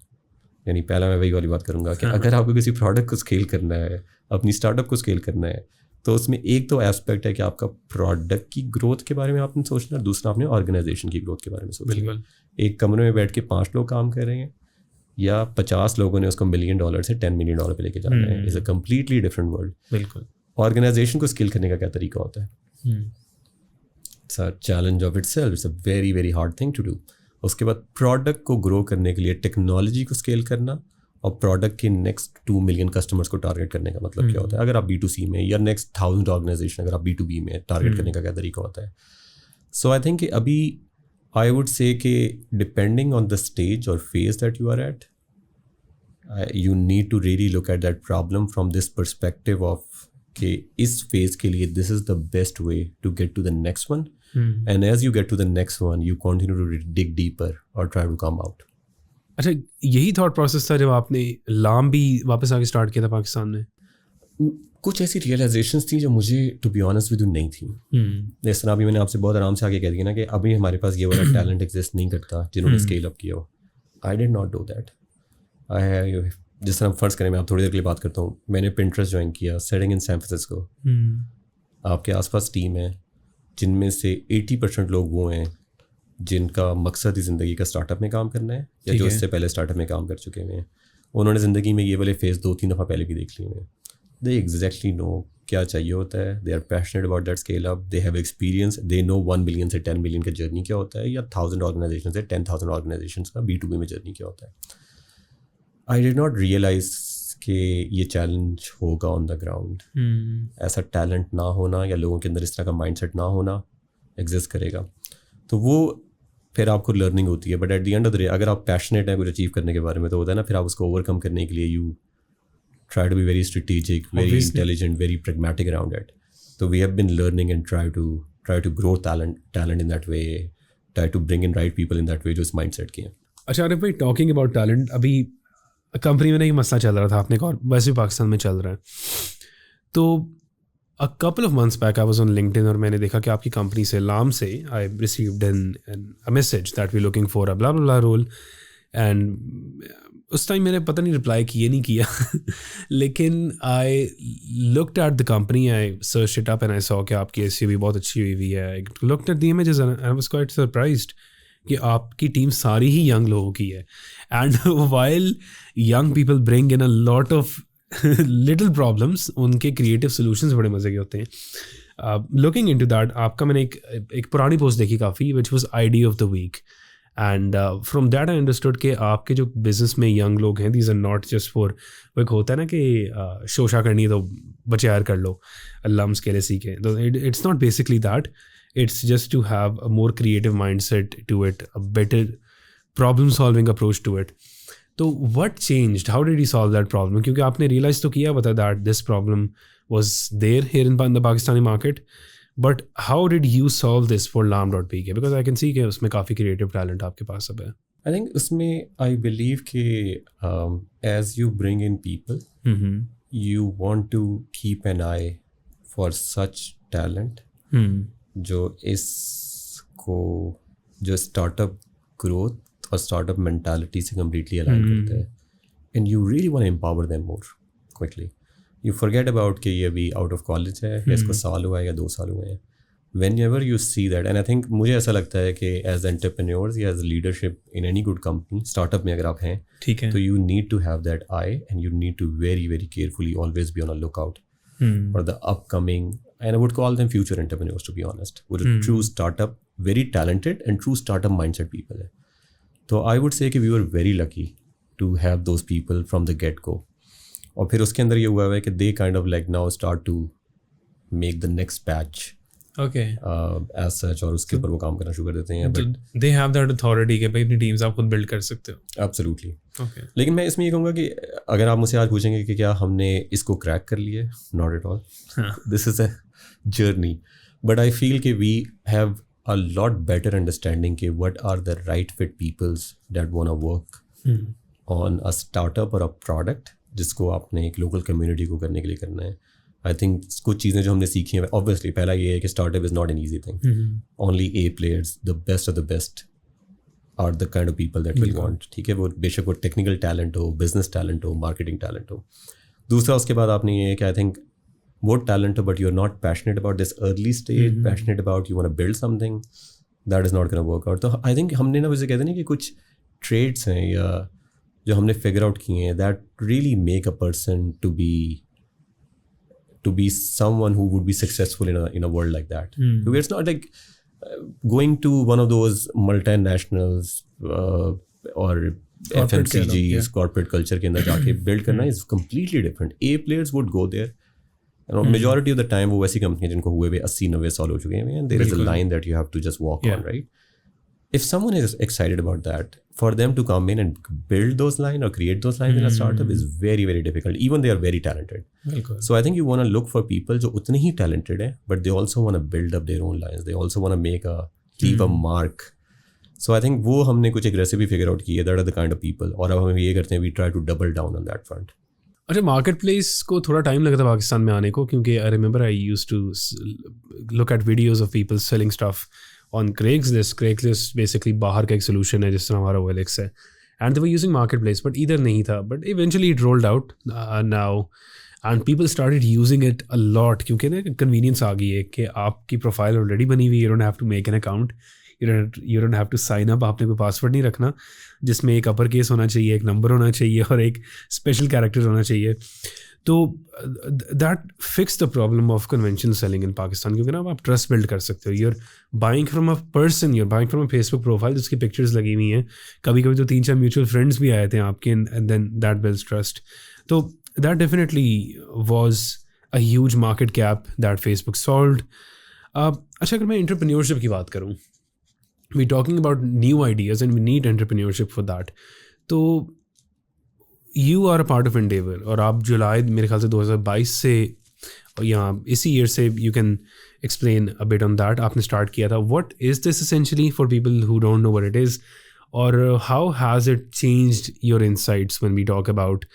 यानी पहला मैं वही वाली बात करूँगा कि अगर आपको किसी प्रोडक्ट को स्केल करना है, अपनी स्टार्टअप को स्केल करना है, तो उसमें एक तो एस्पेक्ट है कि आपका प्रोडक्ट की ग्रोथ के बारे में आपने सोचना, दूसरा आपने ऑर्गेनाइजेशन की ग्रोथ के बारे में सोचना. एक कमरे में बैठ के 5 लोग काम कर रहे हैं या 50 लोगों ने उसको $1 million से $10 million पे लेके जाना है, is a completely different world. बिल्कुल. ऑर्गेनाइजेशन को स्केल करने का क्या तरीका होता है? It's a challenge of itself, it's a very very hard thing to do. उसके बाद प्रोडक्ट को ग्रो करने के लिए टेक्नोलॉजी को स्केल करना और प्रोडक्ट के नेक्स्ट 2 million कस्टमर्स को टारगेट करने का मतलब क्या होता है अगर आप B2C में, या नेक्स्ट 1000 ऑर्गेनाइजेशन अगर आप B2B में टारगेट करने का क्या तरीका होता है. सो आई थिंक अभी आई वुड से कि डिपेंडिंग ऑन द स्टेज और phase that you are at, you need to really look at that problem from this perspective of कि इस फेज के लिए this is the best way to get to the next one. And as you get to the next one, you continue to dig deeper or try to come out. अच्छा, यही thought process था जब आपने लाम भी वापस आके start किया था पाकिस्तान में? कुछ ऐसी रियलाइजेशंस थी जो मुझे to be honest with you नहीं थी. इस तरह अभी मैंने आपसे बहुत आराम से आके कह दिया ना कि अभी हमारे पास ये वाला टैलेंट एग्जिस्ट नहीं करता जिन्होंने स्केल अप किया हो. I did not do that. जिस तरह फ़र्ज़ करें मैं आप थोड़ी देर के लिए बात करता हूँ, मैंने Pinterest ज्वाइन किया सेटिंग इन सैन फ्रांसिस्को. आपके आसपास टीम है जिनमें से 80% लोग वो हैं जिनका मकसद ही ज़िंदगी का स्टार्टअप में काम करना है या जो इससे पहले स्टार्टअप में काम कर चुके हैं. उन्होंने ज़िंदगी में ये वाले फेज़ 2-3 दफ़ा पहले भी देख लिए हैं. दे एग्जैक्टली नो क्या चाहिए होता है, they are passionate about that scale up, they have experience, they know 1 million से 10 मिलियन का जर्नी क्या होता है, या 1000 ऑर्गेनाइजेशन से 10,000 ऑर्गेनाइजेशन का B2B में जर्नी क्या होता है. आई डिड नॉट रियलाइज कि ये चैलेंज होगा ऑन द ग्राउंड. ऐसा टैलेंट ना होना या लोगों के अंदर इस तरह का माइंडसेट ना होना एग्जिस्ट करेगा. तो वो फिर आपको लर्निंग होती है. But at the end of the day अगर आप पैशनेट हैं कुछ अचीव करने के बारे में, तो होता है ना, फिर आप उसको ओवरकम करने के लिए you try to be very strategic, very Obviously. intelligent, very pragmatic around it. So we have been learning and try to grow talent in that way, try to bring in right people in that way जो इस mindset के हैं. अच्छा अरे भाई, talking about talent, अभी company में नहीं मसला चल रहा था आपने और वैसे भी पाकिस्तान में चल रहा है. तो a couple of months back I was on LinkedIn और मैंने देखा कि आपकी कंपनी से LAAM से I received a message that we're looking for a blah blah blah role. And उस टाइम मैंने पता नहीं रिप्लाई किए नहीं किया लेकिन I looked at the company, I search it up and I saw कि आपकी एसईवी बहुत अच्छी हुई है. I looked at the images and I was quite surprised कि आपकी टीम सारी ही यंग लोगों की है. And while young people bring in a lot of little problems, उनके क्रिएटिव सॉल्यूशंस बड़े मज़े के होते हैं. लुकिंग इनटू दैट, आपका मैंने एक पुरानी पोस्ट देखी काफ़ी, which was ID of the week. And from that I understood कि आपके जो बिजनेस में यंग लोग हैं, these are not just for, वो एक होता है ना कि शोशा करनी है तो बच्चे हायर कर लो, लम्स के लिए सीखें. तो it's not basically that, it's just to have a more creative mindset to it, a better problem solving approach to it. तो what changed, how did you solve that problem? क्योंकि आपने realise तो किया बता that this problem was there here in the Pakistani market, but how did you solve this for LAAM.pk? Because I can see कि उसमें काफ़ी creative talent आपके पास अब है. I think उसमें I believe कि as you bring in people, you want to keep an eye for such talent जो इसको, जो स्टार्टअप ग्रोथ और स्टार्टअप मेंटालिटी से कम्प्लीटली अलाइन करते हैं. And you really want to empower them more quickly. You forget about कि ये अभी आउट ऑफ कॉलेज है, या इसको साल हुआ है या 2 साल हुए हैं. Whenever you see that, and I think मुझे ऐसा लगता है कि एज एंटरप्रेन्योर्स या as leadership in any good company, startup में अगर आप हैं, ठीक है, तो you need to have that eye and you need to very very carefully always be on a look out for the upcoming, and I would call them future entrepreneurs to be honest, वो जो true startup, very talented and true startup mindset people है. तो I would say कि we were very lucky to have those people from the get go. और फिर उसके अंदर ये हुआ है कि they kind of like now start to make the next batch okay as such, और उसके ऊपर वो काम करना शुरू कर देते हैं. But they have that authority कि भाई अपनी टीम्स आप खुद बिल्ड कर सकते हो. एब्सोल्युटली. ओके, लेकिन मैं इसमें ये कहूँगा कि अगर आप मुझसे आज पूछेंगे कि क्या हमने इसको क्रैक कर लिया है, not at all. This is a journey. But I feel कि we have a lot better understanding कि what are the right fit peoples that want to work on a startup और अ प्रोडक्ट जिसको आपने एक local community को करने के लिए करना है. आई थिंक कुछ चीज़ें जो हमने सीखी हैं, ऑब्वियसली पहला ये है कि startup is not an easy thing. Only A players, the best of the best are the kind of people that we want. ठीक है, वो बेशक वो टेक्निकल टैलेंट हो, बिजनेस टैलेंट हो, मार्केटिंग टैलेंट हो. दूसरा उसके बाद आपने ये है कि आई थिंक वो टैलेंट हो but you are not passionate about this early stage, passionate about you want to build something, that is not gonna work out. तो आई थिंक हमने ना वैसे कहते हैं ना कि कुछ ट्रेड्स हैं या जो हमने फिगर आउट किए हैं that really make a person to be someone who would be successful in a world like that. Because it's not like going to one of those multinationals or FMCGs, corporate culture के अंदर जाके build करना is completely different. A players would go there. And majority of the time वो वैसी कंपनियाँ जिनको हुए हुए 80-90 साल हो चुके हैं, and there is a line that you have to just walk on, right? If someone is excited about that, for them to come in and build those lines or create those lines in a startup is very, very difficult. Even they are very talented. So I think you want to look for people जो उतने ही talented हैं, but they also want to build up their own lines. They also want to leave a mark. So I think वो हमने कुछ एक recipe figure out की है, that are the kind of people. और अब हम ये करते हैं, we try to double down on that front. अच्छा, मार्केट प्लेस को थोड़ा टाइम लगा था पाकिस्तान में आने को, क्योंकि I remember I used to look at videos of people selling stuff on Craigslist. Craigslist basically बाहर का एक solution है जिस तरह हमारा OLX है, and they were using marketplace, but इधर नहीं था. But eventually it rolled out now, and people started using it a lot क्योंकि ना convenience आ गई है कि आपकी प्रोफाइल ऑलरेडी बनी हुई है, you don't have to make an account, you don't have to sign up, आपने कोई पासवर्ड नहीं रखना जिसमें एक अपर केस होना चाहिए, एक नंबर होना चाहिए और एक स्पेशल कैरेक्टर होना चाहिए. तो that fix the problem of conventional selling in Pakistan, क्योंकि ना आप ट्रस्ट बिल्ड कर सकते हो. You're buying from a person, you're buying from a Facebook profile जिसकी पिक्चर्स लगी हुई हैं. कभी कभी तो 3-4 म्यूचुअल फ्रेंड्स भी आए थे आपके, and then that builds trust. तो that definitely was a huge market gap that Facebook solved. अच्छा, अगर मैं एंटरप्रेन्योरशिप की बात करूँ, we talking about new ideas and we need entrepreneurship for that. तो you are a part of Endeavor, और आप जुलाई मेरे ख्याल से 2022 से या इसी ईयर से, you can explain a bit on that, आपने स्टार्ट किया था. What is this essentially for people who don't know what it is, और how has it changed your insights when we talk about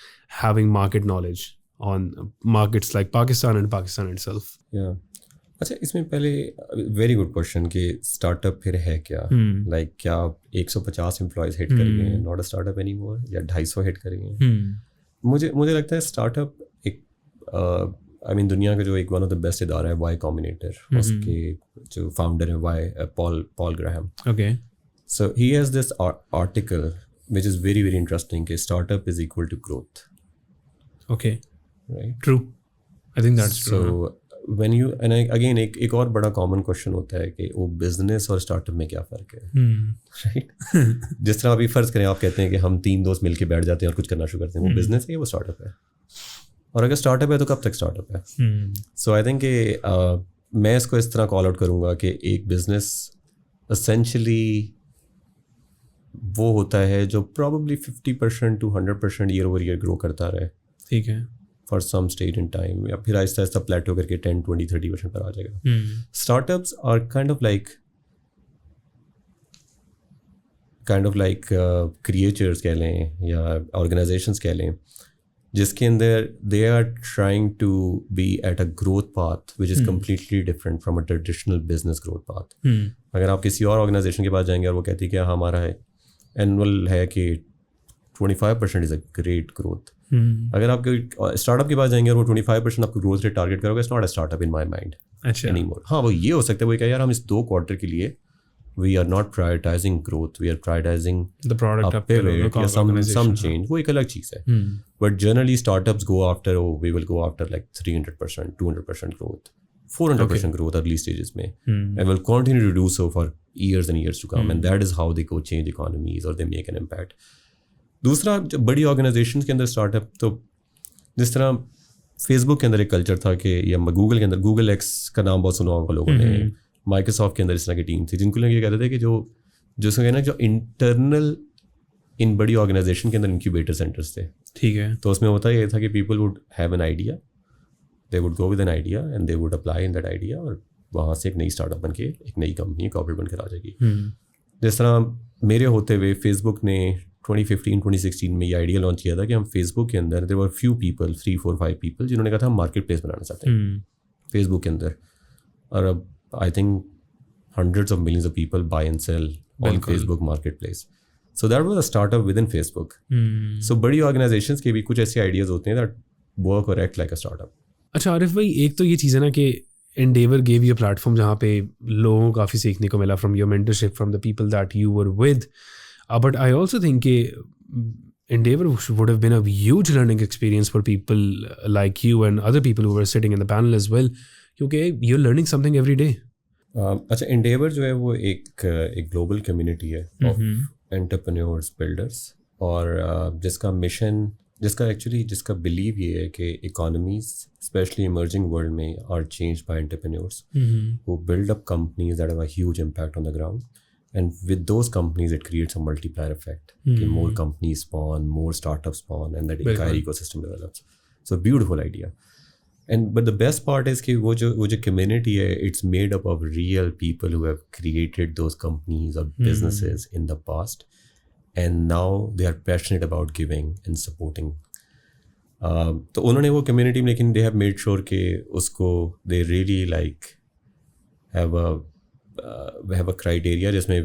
having market knowledge on markets like Pakistan and Pakistan itself? अच्छा, इसमें पहले very good question कि startup फिर है क्या. Like क्या 150 employees hit करेंगे, not a startup any more, या 250 हिट करेंगे? मुझे लगता है स्टार्टअप एक आई मीन दुनिया का जो एक वन ऑफ द बेस्ट इदारा है वाई कॉम्बिनेटर. उसके जो फाउंडर है Y Paul Graham. Okay. So he has this article which is very very interesting कि startup is equal to growth. Okay, right, true, I think that's true. So when you and again एक और बड़ा common question होता है कि वो business और startup में क्या फ़र्क है, राइट? जिस तरह अभी फ़र्ज़ करें आप कहते हैं कि हम 3 दोस्त मिलके बैठ जाते हैं और कुछ करना शुरू करते हैं, वो बिजनेस है, वो स्टार्टअप है. और अगर स्टार्टअप है तो कब तक स्टार्टअप है? सो आई थिंक कि मैं इसको इस तरह कॉल आउट करूँगा कि एक बिजनेस एसेंशियली वो होता है जो probably 50% to 100% year over year grow करता रहे. ठीक है. For some stage in time, या फिर आहिस्ता आहिस्ता प्लेटो करके 10, 20, 30% पर आ जाएगा. Startups are kind of like creatures कह लें या ऑर्गेनाइजेशंस कह लें, जिसके अंदर they are trying to be at a growth path which is completely different from a traditional business growth path. अगर आप किसी और ऑर्गेनाइजेशन के पास जाएंगे और वो कहती है कि हमारा एनुअल है कि 25% इज़ अ ग्रेट ग्रोथ. अगर आपके स्टार्टअप के पास जाएंगे और वो 25% आपको ग्रोथ रेट टारगेट करोगे, it's not a startup in my mind anymore. हाँ, वो ये हो सकता है, वो क्या यार हम इस 2 क्वार्टर के लिए we are not prioritising growth, we are prioritising the product या सम चेंज, वो एक अलग चीज़ है. But generally startups go after we will go after like 300%, 200% growth, 400% growth early stages में, and will continue to do so for years and years to come, and that is how they go change economies or they make an impact. दूसरा, जब बड़ी organisation के अंदर startup, तो जिस तरह Facebook के अंदर एक कल्चर था कि, या गूगल के अंदर, गूगल एक्स का नाम बहुत सुना होगा लोगों ने, माइक्रोसॉफ्ट के अंदर इस तरह की टीम थी जिनको लोग ये कहते थे कि जो कहना जो इंटरनल इन बड़ी ऑर्गेनाइजेशन के अंदर इंक्यूबेटर सेंटर्स थे. ठीक है. तो उसमें होता ये था कि people would have an idea, they would go with an idea and they would apply in that idea, और वहाँ से एक नई स्टार्टअप बन के एक नई कंपनी कॉर्पोरेट बनकर आ जाएगी. जिस तरह मेरे होते हुए फेसबुक ने 2015-2016 में ये आइडिया लॉन्च किया था कि हम फेसबुक के अंदर, there were few people, 3-4-5 people, जिन्होंने कहा था हम मार्केट प्लेस बनाना चाहते हैं फेसबुक के अंदर. और अब I think hundreds of millions of people buy and sell on Facebook marketplace. So that was a startup within Facebook. So बड़ी organizations के भी कुछ ऐसे आइडियाज़ होते हैं that work or act like a startup. अच्छा आरिफ भाई, एक तो ये चीज़ है ना कि Endeavor gave you a platform जहाँ पे लोगों को काफ़ी सीखने को मिला from your mentorship, from the people that you were with. But I also think कि Endeavor would have been a huge learning experience for people like you and other people who were sitting in the panel as well, क्योंकि you're learning something every day. अच्छा, Endeavor जो है वो एक global community है of entrepreneurs, builders, और जिसका mission, जिसका बिलीव ये है कि इकोनॉमीज स्पेशली इमर्जिंग वर्ल्ड में are changed by entrepreneurs who build up companies that have a huge impact on the ground, and with those companies it creates a multiplier effect. More companies spawn, more startups spawn, and that entire ecosystem develops. So beautiful idea. But the best part is कि वो जो community है, it's made up of real people who have created those companies or businesses in the past, and now they are passionate about giving and supporting. तो उन्होंने वो community में, लेकिन they have made sure कि उसको they really like have a criteria जिसमें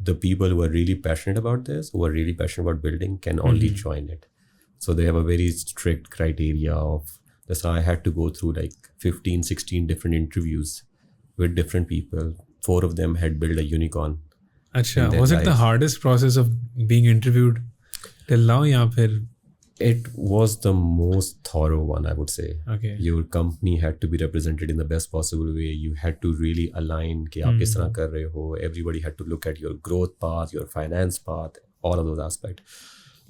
the people who are really passionate about this, who are really passionate about building, can only join it. So they have a very strict criteria of this. I had to go through like 15-16 different interviews with different people. 4 of them had built a unicorn. अच्छा, was it the hardest process of being interviewed till now, या फिर It was the most thorough one, I would say. Okay. Your company had to be represented in the best possible way. You had to really align कि आप किस तरह कर रहे हो. Everybody had to look at your growth path, your finance path, all of those aspects.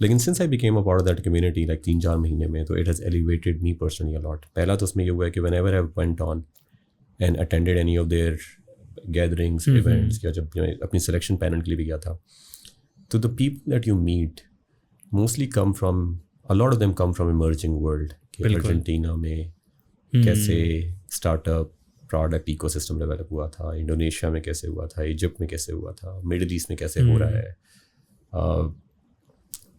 लेकिन since I became a part of that community like 3-4 महीने में, तो it has elevated me personally a lot. पहला तो उसमें ये हुआ है कि whenever I went on and attended any of their gatherings, events, या जब मैं अपनी selection panel के लिए भी गया था, तो the people that you meet mostly come from, a lot of them come from emerging world. Argentina में कैसे स्टार्टअप प्रोडक्ट इकोसिस्टम डेवलप हुआ था, इंडोनेशिया में कैसे हुआ था, इजिप्ट में कैसे हुआ था, मिडिल ईस्ट में कैसे हो रहा है.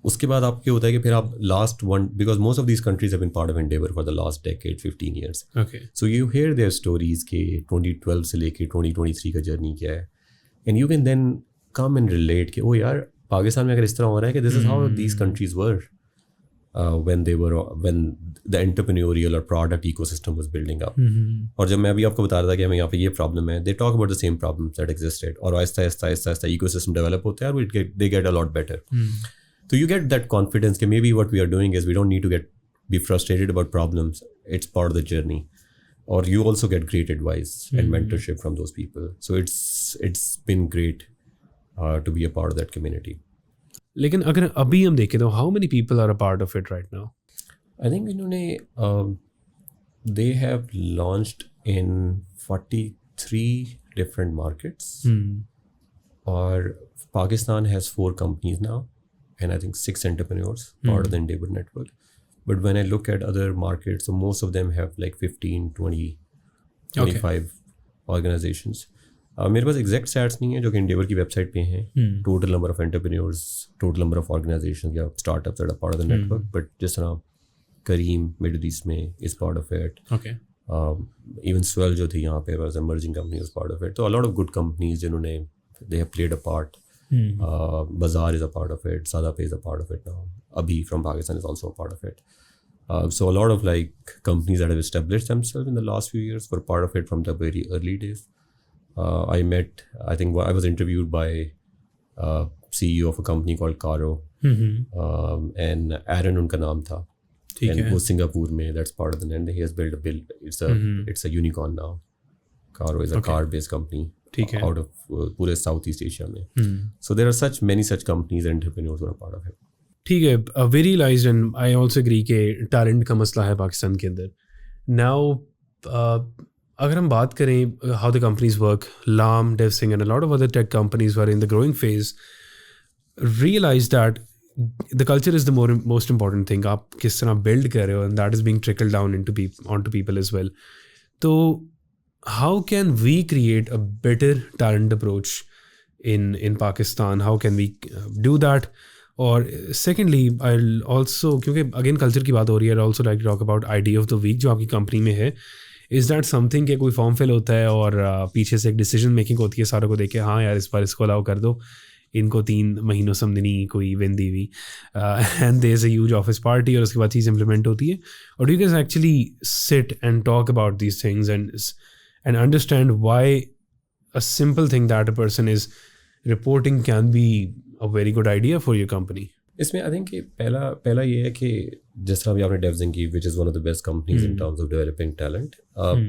उसके बाद आपके होता है कि फिर आप last one, because most of these countries have been part of Endeavor for the last decade 15 years. So you hear their stories के 2012 से लेके 2023 का जर्नी क्या है, and you can then come and relate कि ओ यार पाकिस्तान में अगर इस तरह हो रहा है कि this is how these countries were when the entrepreneurial or product ecosystem was building up. और जब मैं अभी आपको बता रहा था कि हमें यहाँ पे ये प्रॉब्लम है, they talk about the same problems that existed, और आहिस्ता ecosystem develop होता है और they get a lot better. So you get that confidence कि maybe what we are doing is we don't need to be frustrated about problems. It's part of the journey. Or you also get great advice and mentorship from those people. So it's been great to be a part of that community. लेकिन अगर अभी हम देखें तो how many people are a part of it right now? I think इन्होंने they have launched in 43 different markets, और Pakistan has 4 companies now and I think 6 entrepreneurs part of the Endeavor network. But when I look at other markets, so most of them have like 15, 20, 25 organizations. मेरे पास exact stats नहीं है जो कि Endeavour की website पे हैं, total number of entrepreneurs, total number of organisations या startups that are part of the network. But जिस तरह करीम मिडिल ईस्ट में is part of it, even Swvl जो थी यहाँ पे was emerging company was part of it. तो a lot of good companies जिन्होंने they have played a part. Bazaar is a part of it, SadaPay is a part of it now, अभी from Pakistan is also a part of it. So a lot of like companies that have established themselves in the last few years were part of it from the very early days. I was interviewed by CEO of a company called Caro, and Aaron उनका नाम था, and वो Singapore में, that's part of the name. He has built it's a unicorn now. Caro is a car-based company out of पूरे Southeast Asia में. So there are many such companies and entrepreneurs who are part of it. ठीक है, very realised and I also agree के talent का मसला है पाकिस्तान के अंदर. नाउ अगर हम बात करें how the companies work, LAAM, DevSing and a lot of other tech companies who are in the growing phase realize that the culture is the most important thing. आप किस तरह build कर रहे हो, and that is being trickled down onto people as well. So how can we create a better talent approach in Pakistan? How can we do that? और secondly I also, क्योंकि again culture की बात हो रही है, I also like talk about idea of the week जो आपकी company में है. इज़ दैट समथिंग कि कोई फॉर्म फिल होता है और पीछे से एक डिसीजन मेकिंग होती है सारों को देख के, हाँ यार इस बार इसको अलाउ कर दो, इनको 3 महीनों समझनी कोई विंदी हुई, and there is a huge office party और उसके बाद चीज़ इम्प्लीमेंट होती है? और you can actually sit and talk about these things and understand why a simple thing that a person is reporting can be a very good idea for your company? इसमें I think पहला ये है कि जिस तरह भी आपने DevSing की, which is one of the best companies in terms of developing talent,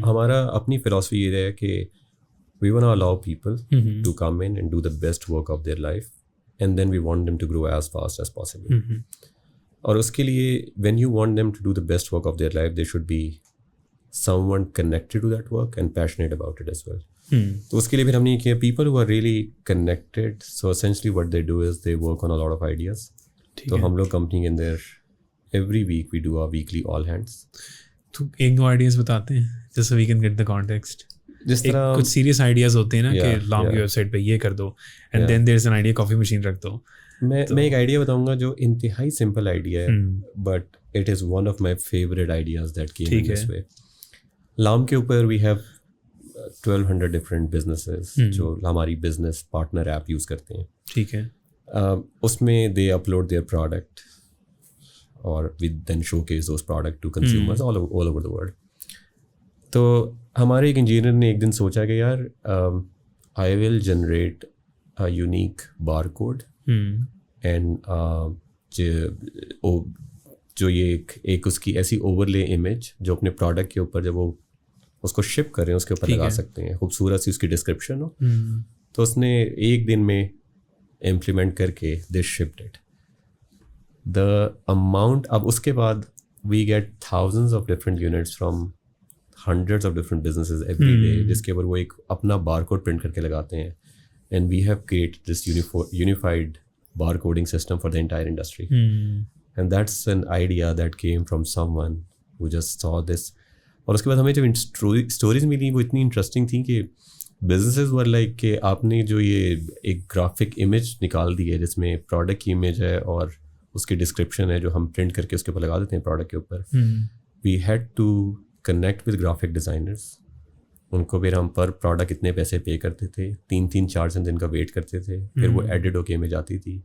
हमारा अपनी फिलॉसफी ये है कि we want to allow people to come in and do the best work of their life, and then we want them to grow as fast as possible. और उसके लिए when you want them to do the best work of their life, they should be someone connected to that work and passionate about it as well. तो उसके लिए फिर हमने ये किया, people who are really connected, so essentially what they do is they work on a lot of ideas. तो हम लोग कंपनी के अंदर every week we do our weekly all hands. तो 1-2 आइडियाज़ बताते हैं just so we can get the context. जिस तरह कुछ सीरियस आइडियाज़ होते हैं ना कि LAAM की वेबसाइट पे ये कर दो, and then there is an idea coffee machine रख दो. मैं एक आइडिया बताऊंगा जो इंतहाई सिंपल आइडिया है, but it is one of my favourite ideas that came in this way. LAAM के ऊपर वी हैव 1200 डिफरेंट बिजनेसेस जो हमारी बिजनेस पार्टनर ऐप यूज़ करते हैं. ठीक है. उसमें दे अपलोड देयर प्रोडक्ट और we then showcase those product to consumers all over the world. तो हमारे एक इंजीनियर ने एक दिन सोचा कि यार I will generate a unique bar code and जो ये एक उसकी ऐसी ओवरले इमेज जो अपने प्रोडक्ट के ऊपर जब वो उसको शिप कर रहे हैं उसके ऊपर लगा सकते हैं, खूबसूरत सी उसकी डिस्क्रिप्शन हो, तो उसने एक दिन में इम्प्लीमेंट करके this shipped it the amount. अब उसके बाद we get thousands of different units from hundreds of different businesses every day, जिसके ऊपर वो एक अपना बारकोड प्रिंट करके लगाते हैं. And we have created this unified barcoding system for the entire industry. And that's an idea that came from someone who just saw this. और उसके बाद हमें जब स्टोरीज मिली वो इतनी इंटरेस्टिंग थी कि बिजनेसेस वर लाइक कि आपने जो ये एक ग्राफिक इमेज निकाल दी है जिसमें प्रोडक्ट की इमेज है और उसकी डिस्क्रिप्शन है जो हम प्रिंट करके उसके ऊपर लगा देते हैं प्रोडक्ट के ऊपर. We had to connect with graphic designers. उनको फिर हम पर प्रोडक्ट इतने पैसे पे करते थे, 3-4 दिन का वेट करते थे, फिर वो एडिट होके इमेज आती थी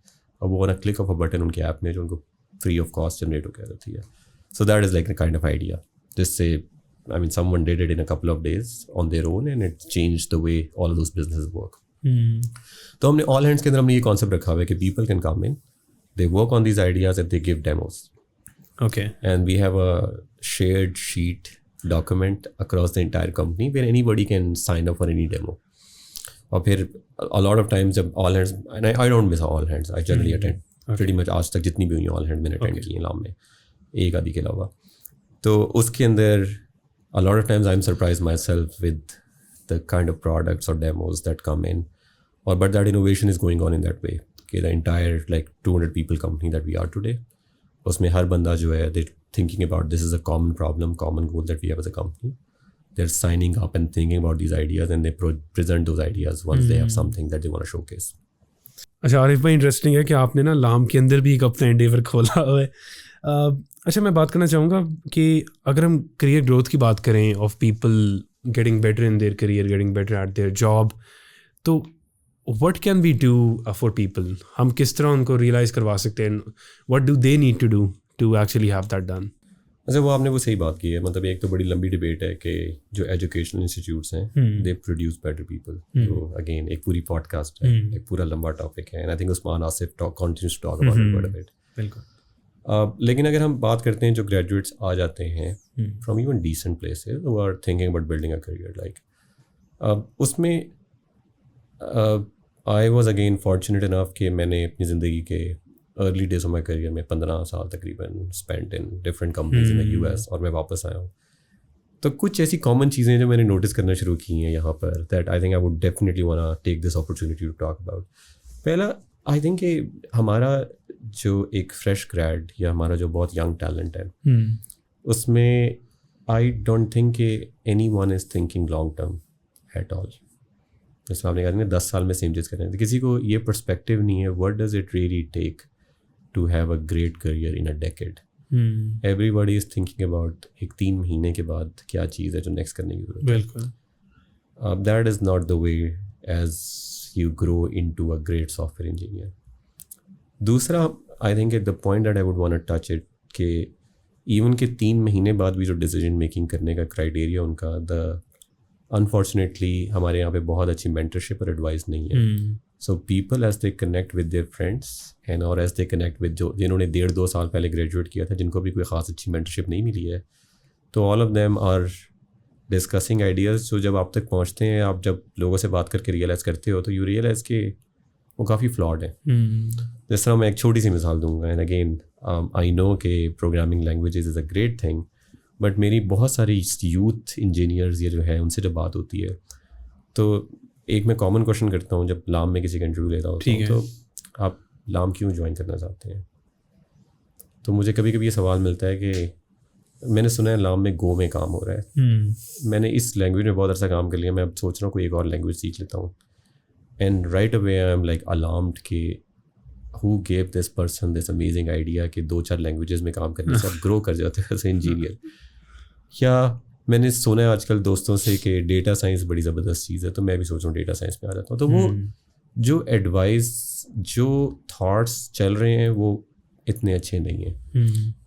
और वो ना क्लिक ऑफ अ बटन उनके ऐप में जो उनको फ्री ऑफ कॉस्ट जनरेट होकर जाती है. So that is like a kind of idea जिससे I mean someone did it in a couple of days on their own and it changed the way all of those businesses work. तो हमने all hands के अंदर हमने ये concept रखा हुआ है कि people can come in, they work on these ideas and they give demos. Okay. And we have a shared sheet document across the entire company where anybody can sign up for any demo. और फिर a lot of times जब all hands, and I don't miss all hands, I generally attend pretty much आज तक जितनी भी हुई all hands मैंने attend की हैं LAAM में, एक आदि के अलावा. तो उसके अंदर a lot of times I'm surprised myself with the kind of products or demos that come in. Or but that innovation is going on in that way. Okay, the entire like 200 people company that we are today, उसमें हर बंदा जो है they thinking about this is a common problem, common goal that we have as a company. They're signing up and thinking about these ideas and they present those ideas once they have something that they want to showcase. अच्छा आरिफ भाई, interesting है कि आपने ना लाम के अंदर भी एक अपना एंडेवर खोला हुआ है. अच्छा मैं बात करना चाहूँगा कि अगर हम करियर ग्रोथ की बात करें of people getting better in their career, getting better at their job, तो what can we do for people? हम किस तरह उनको रियलाइज करवा सकते हैं? what do they need to do to actually have that done? अच्छा वो आपने वो सही बात की है. मतलब एक तो बड़ी लंबी डिबेट है कि जो एजुकेशनल इंस्टीट्यूट्स हैं दे प्रोड्यूस बेटर पीपल. तो अगेन एक पूरी पॉडकास्ट है, एक पूरा लंबा टॉपिक है, and I think Usman Asif continues to talk about it. बिल्कुल. लेकिन अगर हम बात करते हैं जो ग्रेजुएट्स आ जाते हैं from even decent places who are thinking about building a career, like उसमें I was again fortunate enough कि मैंने अपनी ज़िंदगी के early days of my career में 15 साल तकरीबन spend in different companies in the US और मैं वापस आया हूँ. तो कुछ ऐसी कॉमन चीज़ें जो मैंने नोटिस करना शुरू की हैं यहाँ पर that I think I would definitely want take this opportunity to talk about. पहला आई थिंक कि हमारा जो एक फ्रेश ग्रेड या हमारा जो बहुत यंग टैलेंट है उसमें आई डोंट थिंक कि any one is thinking long term at all. जैसे आपने कहा 10 साल में सेम चीज़ कर रहे हैं, तो किसी को ये पर्सपेक्टिव नहीं है what does it really take to have a great career in a decade. Everybody is thinking about एक 3 महीने के बाद क्या चीज़ है जो नेक्स्ट करने की जरूरत है. बिल्कुल. That is not the way as you grow into a great software engineer. दूसरा I think the point that I would want to touch it कि इवन के 3 महीने बाद भी जो डिसीजन मेकिंग करने का क्राइटेरिया उनका अनफॉर्चुनेटली हमारे यहाँ पे बहुत अच्छी मेंटरशिप और एडवाइस नहीं है. So people as they connect with their friends and और एज दे कनेक्ट विद जो जिन्होंने 1.5-2 साल पहले ग्रेजुएट किया था जिनको भी कोई ख़ास अच्छी मेंटरशिप नहीं मिली है, तो all of them are discussing ideas जो जब आप तक पहुँचते हैं, आप जब लोगों से बात करके रियलाइज़ करते हो तो यू रियलाइज़ कि वो काफ़ी फ्लॉड है. जिस तरह मैं एक छोटी सी मिसाल दूंगा, एंड अगेन आई नो कि programming languages is a great thing, but मेरी बहुत सारी यूथ इंजीनियर्स ये जो है उनसे जब बात होती है तो एक मैं कॉमन क्वेश्चन करता हूँ जब लाम में किसी का इंटरव्यू ले रहा होता हूँ, तो आप लाम क्यों ज्वाइन करना चाहते हैं? तो मुझे कभी कभी ये सवाल मिलता है कि मैंने सुना है लाम में गो में काम हो रहा है. मैंने इस लैंग्वेज में बहुत अर्सा काम कर लिया, मैं अब सोच रहा हूँ कोई एक और लैंग्वेज सीख लेता हूँ. And right away I am like alarmed कि who gave this person this amazing idea कि 2-4 लैंग्वेजेस में काम करने से आप ग्रो कर जाते हैं एज इंजीनियर. या मैंने सुना है आजकल दोस्तों से कि डेटा साइंस बड़ी ज़बरदस्त चीज़ है, तो मैं भी सोच रहा हूँ डेटा साइंस में आ जाता हूँ. तो वो जो एडवाइस जो थॉट्स चल रहे हैं वो इतने अच्छे नहीं हैं.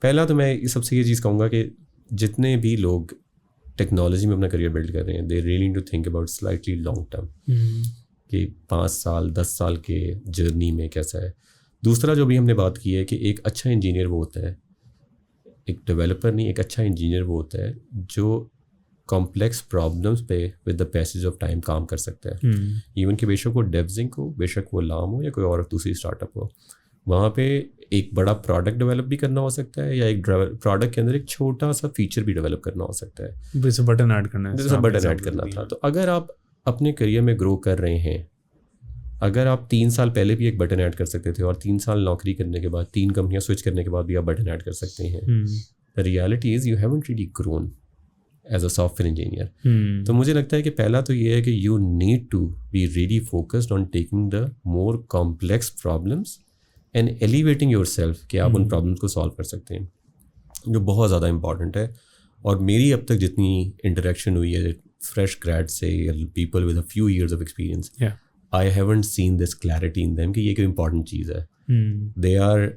पहला तो मैं सबसे ये चीज़ कहूँगा कि जितने भी लोग टेक्नोलॉजी में अपना करियर बिल्ड कर रहे हैं they really need to think about slightly long term कि 5 साल 10 साल के जर्नी में कैसा है. दूसरा जो भी हमने बात की है कि एक अच्छा इंजीनियर वो होता है एक डेवलपर नहीं, एक अच्छा इंजीनियर वो होता है जो कॉम्प्लेक्स प्रॉब्लम्स पे with the passage of time काम कर सकता है। इवन कि बेशक वो डेवजिंग हो, बेशक वो लाम हो या कोई और दूसरी स्टार्टअप हो, वहाँ पे एक बड़ा प्रोडक्ट डेवलप भी करना हो सकता है या एक प्रोडक्ट के अंदर एक छोटा सा फीचर भी डेवलप करना हो सकता है, जैसे बटन ऐड करना है, जैसे बटन ऐड करना था। तो अगर आप अपने करियर में ग्रो कर रहे हैं, अगर आप 3 साल पहले भी एक बटन ऐड कर सकते थे और 3 साल नौकरी करने के बाद 3 कंपनियां स्विच करने के बाद भी आप बटन ऐड कर सकते हैं, the reality is you haven't really grown as a software engineer. तो मुझे लगता है कि पहला तो ये है कि you need to be really focused on taking the more complex problems and elevating yourself कि आप उन प्रॉब्लम्स को सॉल्व कर सकते हैं, जो बहुत ज़्यादा इंपॉर्टेंट है। और मेरी अब तक जितनी इंटरेक्शन हुई है फ्रेश ग्रेड से या people with a few years of experience, I haven't seen this clarity in them कि ये कोई इंपॉर्टेंट चीज़ है। They are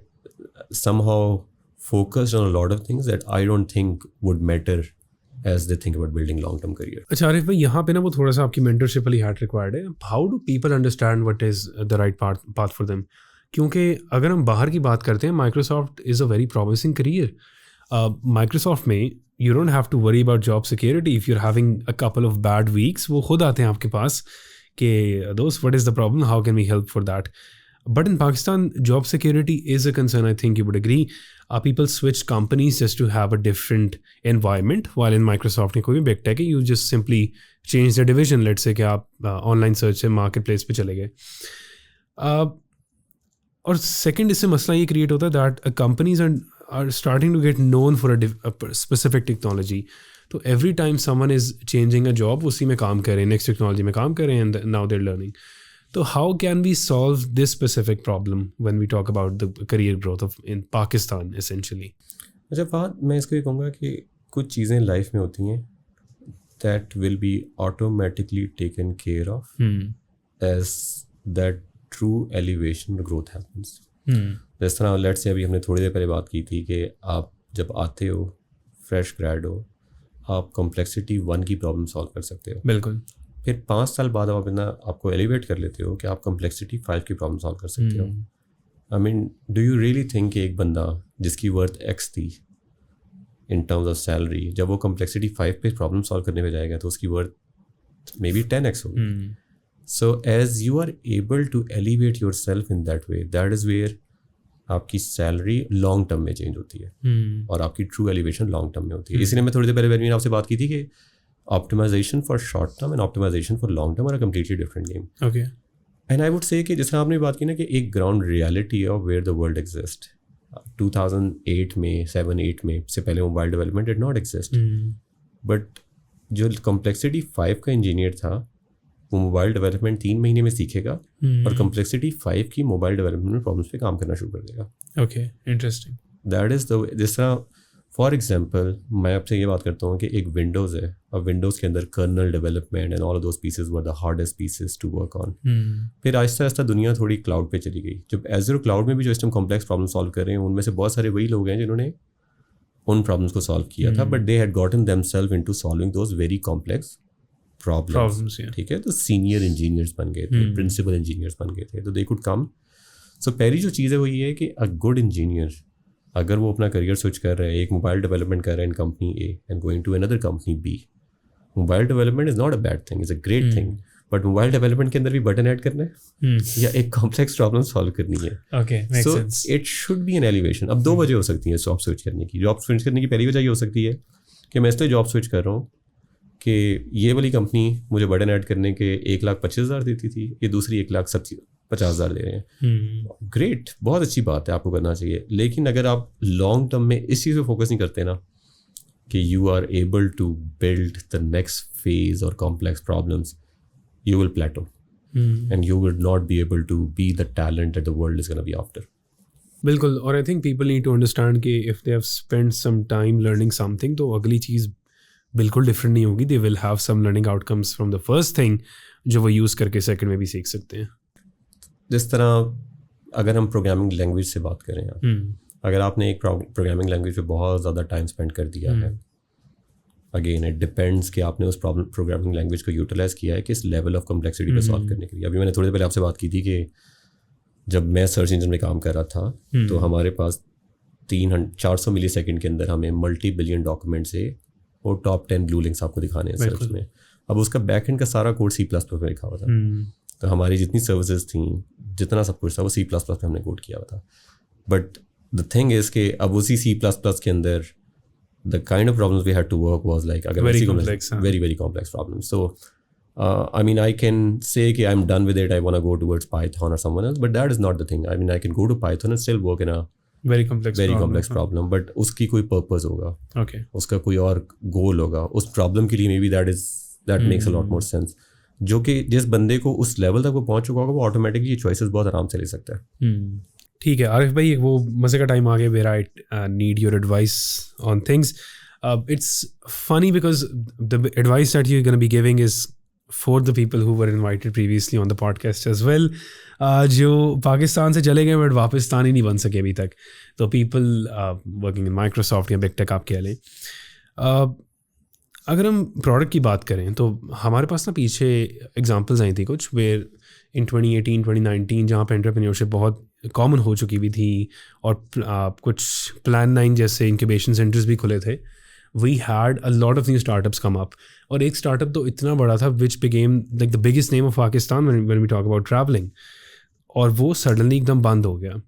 somehow focused on a lot of things that I don't think would matter as they think about building long-term career. अच्छा आरिफ भाई, यहाँ पे ना वो थोड़ा सा आपकी मेंटरशिप वाली हैट रिक्वायर्ड है. How do people understand what is the right path for them? क्योंकि अगर हम बाहर की बात करते हैं, Microsoft is a very promising career. Microsoft में you don't have to worry about job security. If you are having a couple of bad weeks, वो खुद आते हैं आपके पास कि दोस्त what is the problem, how can we help for that. But in Pakistan, job security is a concern. I think you would agree. People switch companies just to have a different environment. While in Microsoft, कोई भी big tech है, you just simply change the division. Let's say कि आप online search से marketplace पे चले गए. और second इससे मसला ये create होता है that companies are starting to get known for a specific technology. तो every time someone is changing a job, उसी में काम कर रहे हैं, next technology में काम कर रहे हैं, and now they're learning. So how can we solve this specific problem when we talk about the career growth in Pakistan essentially? अच्छा बात मैं इसको ये कहूँगा कि कुछ चीज़ें लाइफ में होती हैं that will be automatically taken care of as that true elevation growth happens. जिस तरह लेट्स से अभी हमने थोड़ी देर पहले बात की थी कि आप जब आते हो फ्रेश ग्रेड हो, आप कॉम्प्लेक्सिटी 1 की प्रॉब्लम सॉल्व कर सकते हो. बिल्कुल. फिर 5 साल बाद आप अपना आपको एलिवेट कर लेते हो कि आप कॉम्प्लेक्सिटी 5 की प्रॉब्लम सॉल्व कर सकते हो. I mean do you really think कि एक बंदा जिसकी वर्थ X थी इन टर्म्स ऑफ सैलरी, जब वो कॉम्प्लेक्सिटी 5 पे प्रॉब्लम सॉल्व करने पे जाएगा तो उसकी वर्थ मे बी 10x होगी. So as you are able to elevate yourself in that way, that is where आपकी सैलरी लॉन्ग टर्म में चेंज होती है और आपकी ट्रू एलिवेशन लॉन्ग टर्म में होती है. इसलिए मैं थोड़ी देर पहले मैंने आपसे बात की थी कि optimization for short term and optimization for long term are a completely different game. Okay. And I would say कि जैसे आपने बात की ना कि एक ground reality of where the world exists. 2008 में 7-8 में से पहले mobile development did not exist. But जो complexity 5 का इंजीनियर था वो मोबाइल डेवलपमेंट 3 महीने में सीखेगा और complexity 5 की मोबाइल डेवलपमेंट में प्रॉब्लम्स पे काम करना शुरू कर देगा. Okay, interesting. That is the way. जिस तरह फॉर एग्जाम्पल मैं आपसे ये बात करता हूँ कि एक विंडोज़ है और विंडोज़ के अंदर kernel development and all of those pieces were the hardest pieces to work on. फिर आहिस्ता आहिस्ता दुनिया थोड़ी क्लाउड पे चली गई. जब एज़र क्लाउड में भी जो सिस्टम कॉम्प्लेक्स प्रॉब्लम सॉल्व कर रहे हैं उनमें से बहुत सारे वही लोग हैं जिन्होंने उन प्रॉब्लम्स को सॉल्व किया था, but they had gotten themselves into solving those very complex problems. ठीक है, तो सीनियर इंजीनियर्स बन गए थे, प्रिंसिपल इंजीनियर्स बन गए थे, तो दे कुड कम. सो पहली जो चीज़ है वो ये है कि अ गुड इंजीनियर अगर वो अपना करियर स्विच कर रहे हैं, एक मोबाइल डेवलपमेंट कर रहे हैं in company A and going to another company B, mobile development is not a bad thing, is a great thing. But mobile development के अंदर भी बटन ऐड करना है या एक कॉम्प्लेक्स प्रॉब्लम सॉल्व करनी है. So it should be an elevation. अब 2 वजह हो सकती हैं जॉब स्विच करने की. जॉब स्विच करने की पहली वजह ये हो सकती है कि मैं इसलिए जॉब स्विच कर रहा हूँ कि ये वाली कंपनी मुझे बटन ऐड करने के 1,25,000 देती थी, ये दूसरी 1,50,000 दे रहे हैं. ग्रेट, बहुत अच्छी बात है, आपको करना चाहिए. लेकिन अगर आप लॉन्ग टर्म में इस चीज़ पे फोकस नहीं करते ना कि you are able to build the next phase और complex problems, you will plateau and you will not be able to be the talent that the world is gonna be after. बिल्कुल. और I think people need to understand कि if they have spend some time learning something तो अगली चीज़ बिल्कुल डिफरेंट नहीं होगी. They will have some learning outcomes from the first thing जो वो यूज़ करके सेकंड में भी सीख सकते हैं. जिस तरह अगर हम प्रोग्रामिंग लैंग्वेज से बात करें, अगर आपने एक प्रोग्रामिंग लैंग्वेज पे बहुत ज़्यादा टाइम स्पेंड कर दिया है, अगेन इट डिपेंड्स कि आपने उस प्रोग्रामिंग लैंग्वेज को यूटिलाइज़ किया है किस लेवल ऑफ कॉम्प्लेक्सिटी पे सॉल्व करने के लिए. अभी मैंने थोड़ी देर पहले आपसे बात की थी कि जब मैं सर्च इंजन में काम कर रहा था तो हमारे पास 400 मिली सेकेंड के अंदर हमें मल्टी बिलियन डॉक्यूमेंट से वो टॉप 10 ब्लू लिंक्स आपको दिखाने हैं सर्च में। अब उसका बैक एंड का सारा कोड C++ में लिखा हुआ था। तो हमारी जितनी सर्विसेज थी, जितना सब कुछ था वो C++ में हमने कोड किया हुआ था। बट द थिंग इज के अब उसी C++ के अंदर the kind of problems we had to work was like very complex, very complex problems. So I mean, I can say कि I'm done with it, I want to go towards Python or someone else, but that is not the thing. I mean, I can go to Python and still work in a very complex problem, but उसकी कोई purpose होगा, okay, उसका कोई और goal होगा उस problem के लिए, maybe that makes a lot more sense. जो कि जिस बंदे को उस level तक वो पहुंच चुका होगा वो ऑटोमेटिकली ये choices बहुत आराम से ले सकता है। ठीक है आरिफ भाई, वो मज़े का टाइम आ गया where I need your advice on things. It's funny because the advice that you gonna be giving is for the people who were invited previously on the podcast as well, जो पाकिस्तान से चले गए but Pakistani नहीं बन सके अभी तक. तो पीपल वर्किंग इन माइक्रोसॉफ्ट या बिग टेक आप कह लें. अगर हम प्रोडक्ट की बात करें तो हमारे पास ना पीछे एग्जांपल्स आई थी कुछ वेयर इन 2018 2019 जहाँ पे एंटरप्रेन्योरशिप बहुत कॉमन हो चुकी भी थी और कुछ प्लान 9 जैसे इंक्यूबेशन सेंटर्स भी खुले थे. We had a lot of new startups come up और एक स्टार्टअप तो इतना बड़ा था which became like the biggest name of Pakistan when we talk about travelling, और वो सडनली एकदम बंद हो गया.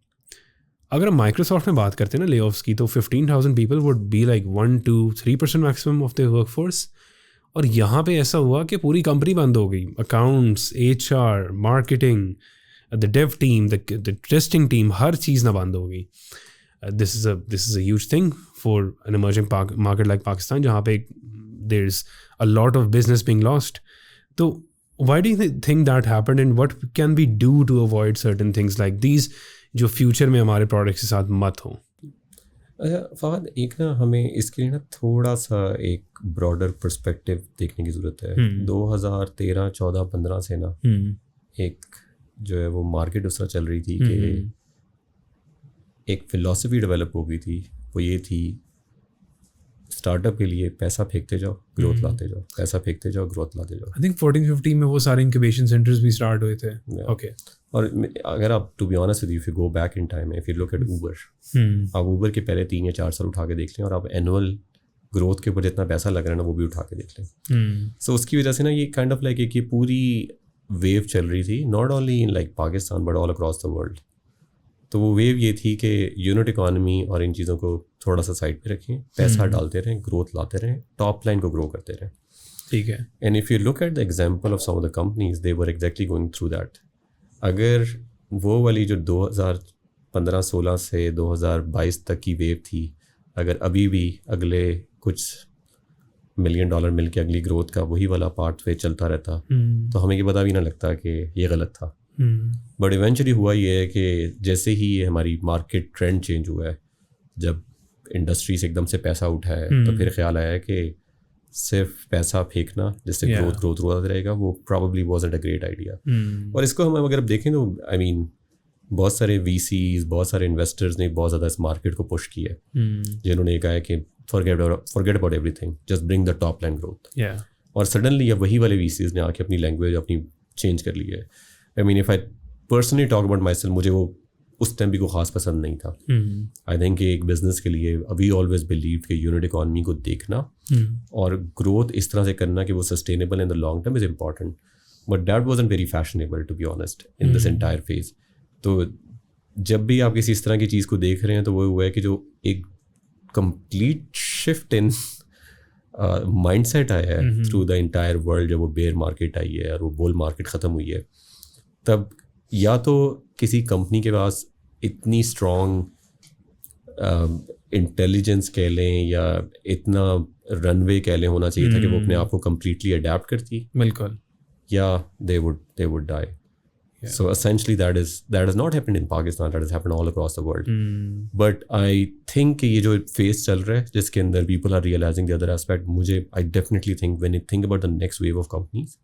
अगर हम माइक्रोसॉफ्ट में बात करते हैं ना ले ऑफ्स की, तो 15,000 people would be like 1-3% maximum of the workforce. और यहाँ पे ऐसा हुआ कि पूरी कंपनी बंद हो गई. Accounts, HR, marketing, the dev team, the testing team, हर चीज़ ना बंद हो गई. This is a huge thing for an emerging market like Pakistan जहाँ पे there is a lot of business being lost. तो why do you think that happened and what can we do to avoid certain things like these जो future में हमारे products के साथ मत हों? अच्छा फहद, एक ना हमें इसके लिए ना थोड़ा सा एक ब्रॉडर पर्सपेक्टिव देखने की ज़रूरत है. 2013, 14, 15 से ना एक जो है वो मार्केट उस तरह चल रही थी कि एक फ़िलॉसफी डेवलप हो गई थी. वो ये थी स्टार्टअप के लिए पैसा फेंकते जाओ, ग्रोथ लाते जाओ, पैसा फेंकते जाओ, ग्रोथ लाते जाओ. आई थिंक 14-15 में वो सारे इंक्यूबेशन सेंटर्स भी स्टार्ट हुए थे. ओके. और अगर आप to be honest with you, if you go back in time, if you look at Uber, आप ऊबर के पहले 3 या 4 साल उठा के देख लें और आप एनुअल ग्रोथ के ऊपर जितना पैसा लग रहा है ना वो भी उठा के देख लें. सो उसकी वजह से ना ये काइंड ऑफ लाइक ये पूरी वेव चल रही थी, not only in like Pakistan but all across the world. तो वो वेव ये थी कि यूनिट इकॉनमी और इन चीज़ों को थोड़ा सा साइड पे रखें, पैसा डालते रहें, ग्रोथ लाते रहें, टॉप लाइन को ग्रो करते रहें. ठीक है. And if you look at the example of some of the companies, they were exactly going through that. अगर वो वाली जो 2015-16 से 2022 तक की वेव थी, अगर अभी भी अगले कुछ $1 मिलियन मिल के अगली ग्रोथ का वही वाला पार्ट वे चलता रहता, तो हमें ये पता भी ना लगता कि ये गलत था. बट इवेंचुअली हुआ ये है कि जैसे ही ये हमारी मार्केट ट्रेंड चेंज हुआ है, जब इंडस्ट्री से एकदम से पैसा उठा है, तो फिर ख्याल आया कि सिर्फ पैसा फेंकना जिससे ग्रोथ होता रहेगा, वो probably wasn't a great idea. और इसको हम अगर देखें तो आई मीन बहुत सारे VCs, बहुत सारे इन्वेस्टर्स ने बहुत ज़्यादा इस मार्केट को पुश किया है, जिन्होंने कहा है कि forget about everything, just bring the top line growth. और सडनली अब वही वाले VCs ने आके अपनी लैंग्वेज अपनी चेंज कर ली है. I mean if I personally talk about my self, मुझे वो उस टाइम भी कोई ख़ास पसंद नहीं था. आई थिंक एक बिजनेस के लिए वी ऑलवेज बिलीव कि यूनिट इकॉनमी को देखना और ग्रोथ इस तरह से करना कि वो sustainable in the long term is important. But that wasn't very fashionable to be honest in this entire phase. तो जब भी आप किसी इस तरह की चीज़ को देख रहे हैं तो वो हुआ है कि जो एक कंप्लीट शिफ्ट इन माइंडसेट आया है थ्रू द एंटायर वर्ल्ड. जब वो बेयर मार्केट आई है और वो बुल मार्केट ख़त्म हुई है, तब या तो किसी कंपनी के पास इतनी स्ट्रॉन्ग इंटेलिजेंस कह लें या इतना रनवे कह लें होना चाहिए था कि वो अपने आप को कम्प्लीटली अडेप्ट करती. बिल्कुल. या they would die. So essentially that has not happened in Pakistan, that has happened all across the world. But I think ये जो phase चल रहा है जिसके अंदर people are realizing the other aspect, I definitely think when you think about the next wave of companies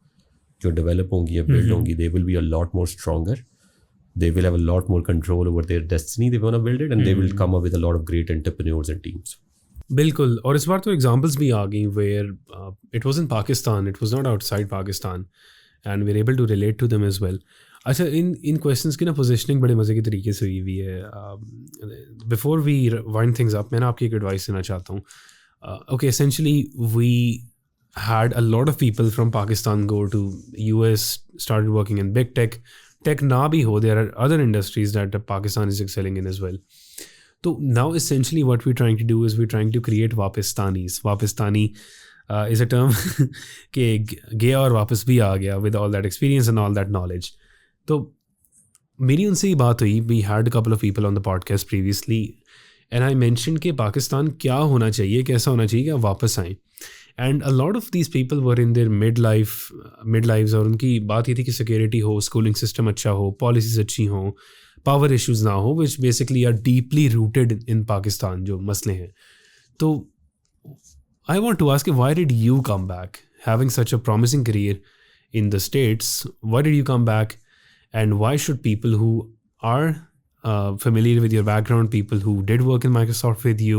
जो develop होंगी या build होंगी, they will be a lot more stronger. They will have a lot more control over their destiny. They want to build it and they will come up with a lot of great entrepreneurs and teams. बिल्कुल. और इस बार तो examples भी आ गई where it was in Pakistan, it was not outside Pakistan and we're able to relate to them as well. अच्छा, इन questions की ना positioning बड़े मज़े के तरीके से हुई हुई है. Before we wind things up, मैं ना आपकी एक एडवाइस देना चाहता हूँ. Okay, essentially we had a lot of people from Pakistan go to US, started working in big tech. Tech na bhi ho, there are other industries that Pakistan is excelling in as well. So now essentially what we're trying to do is we're trying to create Pakistanis. Pakistani is a term ke gaya aur wapas bhi aa gaya with all that experience and all that knowledge. So मेरी उनसे ही बात हुई. We had a couple of people on the podcast previously and I mentioned कि पाकिस्तान क्या होना चाहिए, कैसा होना चाहिए कि आप वापस आएँ. And a lot of these people were in their mid lives और उनकी बात ये थी कि सिक्योरिटी हो, स्कूलिंग सिस्टम अच्छा हो, पॉलिसीज अच्छी हों, पावर इश्यूज ना हो, which basically are deeply rooted in Pakistan, जो मसले हैं. तो I want to ask, why did you come back having such a promising career in the States? Why did you come back and why should people who are familiar with your background, people who did work in Microsoft with you,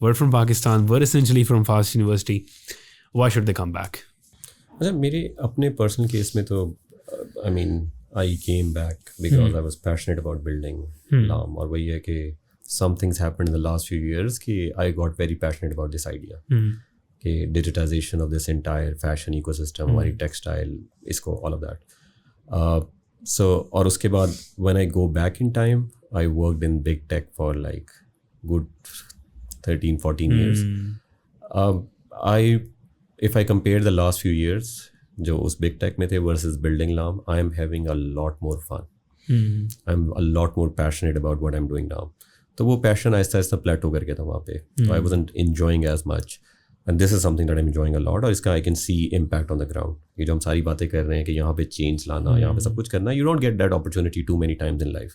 were from Pakistan, were essentially from Fast University, why should they come back? अच्छा, मेरे अपने personal case में तो I mean I came back because I was passionate about building LAAM. और वही है कि some things happened in the last few years कि I got very passionate about this idea कि digitization of this entire fashion ecosystem, हमारी textile, इसको all of that. So और उसके बाद when I go back in time, I worked in big tech for like good 13-14 years. If I compare the last few years जो उस big tech में थे versus building LAAM, I am having a lot more fun. I'm a lot more passionate about what I'm doing now. तो वो passion Aahista Aahista plateau कर गया था वहाँ पे. So I wasn't enjoying as much. And this is something that I'm enjoying a lot. और इसका I can see impact on the ground. ये जो हम सारी बातें कर रहे हैं कि यहाँ पे change लाना, यहाँ पे सब कुछ करना, you don't get that opportunity too many times in life.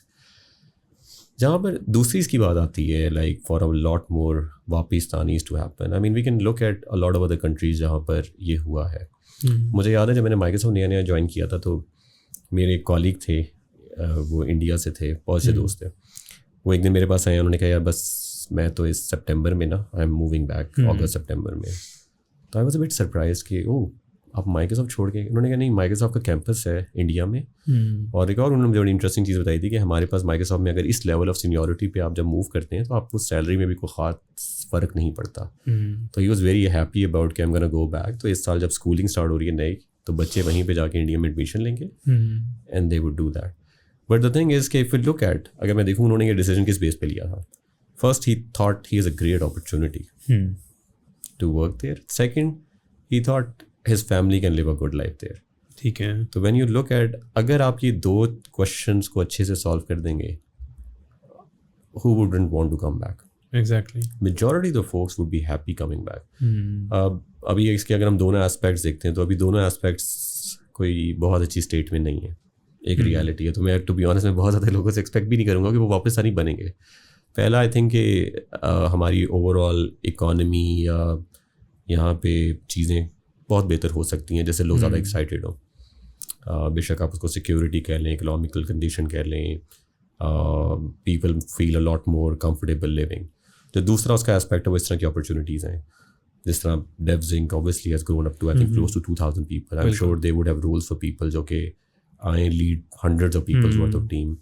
जहाँ पर दूसरी इसकी बात आती है, like for a lot more Pakistanis to happen. I mean, we can look at a lot of other countries जहाँ पर ये हुआ है. मुझे याद है जब मैंने माइक्रोसॉफ्ट नया ज्वाइन किया था तो मेरे एक कॉलीग थे, वो इंडिया से थे, बहुत से दोस्त थे. वो एक दिन मेरे पास आए, उन्होंने कहा यार बस मैं तो इस सितंबर में ना आई एम मूविंग बैक, अगस्त सितंबर में. तो I was a bit surprise कि ओह आप माइक्रोसॉफ्ट छोड़ के. उन्होंने कहा नहीं, माइक्रोसॉफ्ट का कैंपस है इंडिया में. और एक और उन्होंने मुझे बड़ी इंटरेस्टिंग चीज़ बताई थी कि हमारे पास माइक्रोसॉफ्ट में अगर इस लेवल ऑफ सीनियरिटी पे आप जब मूव करते हैं तो आपको सैलरी में भी कोई ख़ास फ़र्क नहीं पड़ता. तो he was very happy about कि I am gonna go back. तो इस साल जब स्कूलिंग स्टार्ट हो रही है नई, तो बच्चे वहीं पर जाके इंडिया में एडमिशन लेंगे and they would do that. But the thing is कि इफ यू लुक एट, अगर मैं देखूँ उन्होंने ये डिसीजन किस बेस पे लिया था. First he thought he is a great opportunity to work there. Second he thought his family can live a good life there. ठीक है. तो when you look at, अगर आप ये दो questions को अच्छे से solve कर देंगे, who wouldn't want to come back? Exactly. Majority of the folks would be happy coming back. अभी इसके अगर हम दोनों aspects देखते हैं तो अभी दोनों aspects कोई बहुत अच्छी state में नहीं है. एक reality है. तो मैं to be honest मैं बहुत ज़्यादा लोगों से expect भी नहीं करूँगा कि वो वापस नहीं बनेंगे. पहला I think कि हमारी overall economy या यहाँ पे चीज़ें बहुत बेहतर हो सकती हैं, जैसे लोग ज़्यादा एक्साइटेड हो. बेशक आप उसको सिक्योरिटी कह लें, इकोनॉमिकल कंडीशन कह लें, पीपल फील अ लॉट मोर कंफर्टेबल लिविंग. जो दूसरा उसका एस्पेक्ट है वो इस तरह की अपॉर्चुनिटीज़ हैं. जिस तरह Resigning obviously has grown up to I think close to 2,000 people. I'm sure they would have rules for people जो कि आए lead hundreds of people's worth of team.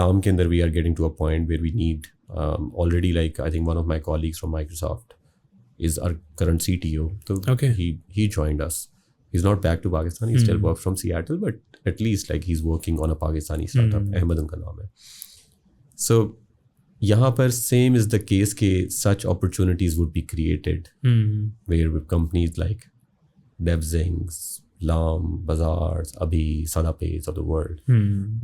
LAAM के अंदर we are getting to a point where we need already, like I think one of my colleagues from Microsoft is our current CTO. So he joined us. He's not back to Pakistan. He still works from Seattle, but at least like he's working on a Pakistani startup. Ahmed उनका नाम है. So यहाँ पर same is the case कि such opportunities would be created where companies like Resigning, LAAM, Bazaars, Abhi, Sadapays of the world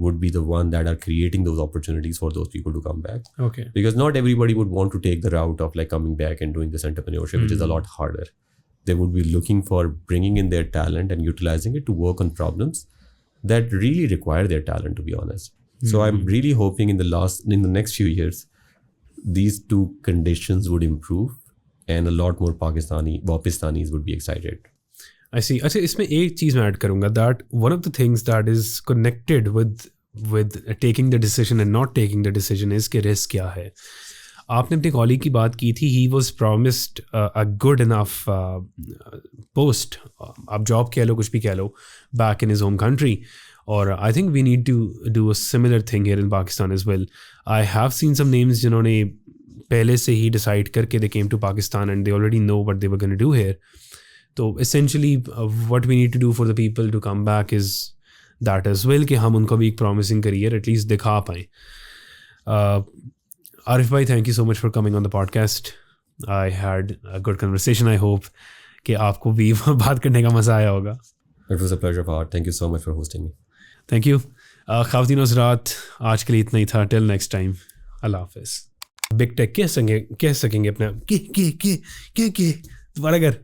would be the one that are creating those opportunities for those people to come back. Okay. Because not everybody would want to take the route of like coming back and doing this entrepreneurship, which is a lot harder. They would be looking for bringing in their talent and utilizing it to work on problems that really require their talent, to be honest. So I'm really hoping in the next few years, these two conditions would improve and a lot more Pakistanis would be excited. I see. अच्छा, इसमें एक चीज़ मैं add करूँगा, that one of the things that is connected with taking the decision and not taking the decision is कि risk क्या है. आपने अपने कॉलीग की बात की थी, he was promised a good enough post, आप जॉब कह लो कुछ भी कह लो, back in his home country. और I think we need to do a similar thing here in Pakistan as well. I have seen some names जिन्होंने पहले से ही डिसाइड करके they came to Pakistan and they already know what they were gonna do here. तो essentially what we need to do for the people to come back is that as well, कि हम उनको भी एक प्रॉमिसिंग करियर एटलीस्ट दिखा पाएँ. आरिफ भाई, thank you so much for coming on the podcast. I had a good conversation. I hope कि आपको भी बात करने का मज़ा आया होगा. It was a pleasure, Fahad. Thank you so much for hosting me. Thank you. ख़वातीन हज़रात, आज के लिए इतना ही था. टिल नेक्स्ट टाइम, अल्लाह हाफिज़. बिग टेक कह सकेंगे अपने आप के दोबारा कर.